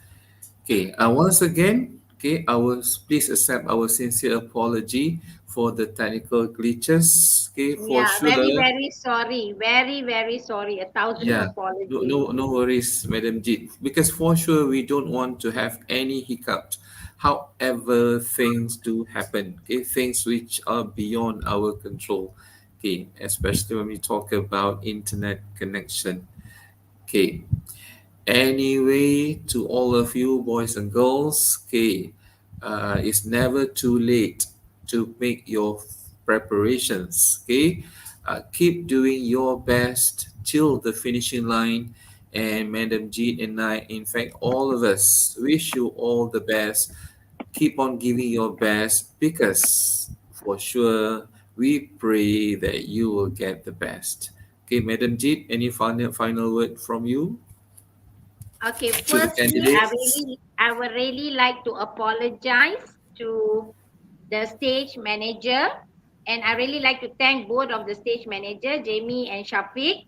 S1: Okay, once again, okay, please accept our sincere apology for the technical glitches. Okay, for
S2: Yeah, very,
S1: sure.
S2: very sorry. Very, very sorry. A thousand
S1: Yeah, no,
S2: apologies.
S1: no, no worries, Madam Jeet, because for sure we don't want to have any hiccup. However, things do happen. Okay, things which are beyond our control. Okay, especially when we talk about internet connection. Okay, anyway, to all of you boys and girls, okay, it's never too late to make your preparations. Okay, keep doing your best till the finishing line. And Madam Jeet and I, in fact, all of us wish you all the best. Keep on giving your best because for sure we pray that you will get the best. Okay, Madam Jeet, any final word from you
S2: Okay,
S1: to the
S2: firstly,
S1: candidates?
S2: I would really like to apologize to the stage manager, and I really like to thank both of the stage manager, Jamie and Shafiq,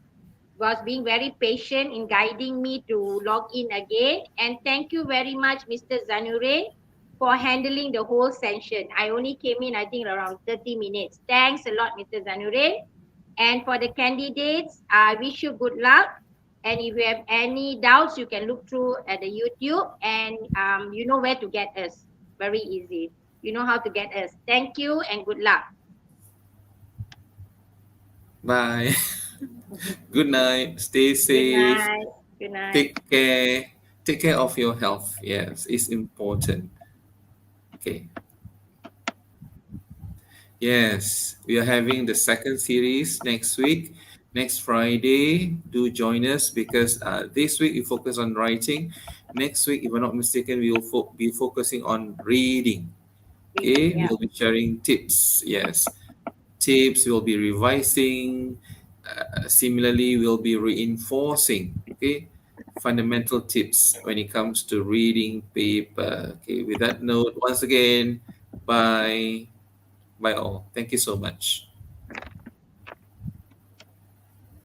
S2: was being very patient in guiding me to log in again. And thank you very much, Mr. Zanurin, for handling the whole session. I only came in, I think, around 30 minutes. Thanks a lot, Mr. Zanurin. And for the candidates, I wish you good luck. And if you have any doubts, you can look through at the YouTube and you know where to get us. Very easy. You know how to get us. Thank you and good luck.
S1: Bye. Good night. Stay
S2: Good
S1: safe.
S2: night. Good night.
S1: Take care. Take care of your health. Yes, it's important. Okay. Yes, we are having the second series next week, next Friday. Do join us because this week we focus on writing. Next week, if I'm not mistaken, we will be focusing on reading.
S2: Reading,
S1: Okay,
S2: yeah.
S1: we'll be sharing tips. Yes, tips. We'll be revising. Similarly, we'll be reinforcing. Okay, fundamental tips when it comes to reading paper. Okay, with that note, once again, bye. Bye all. Thank you so much.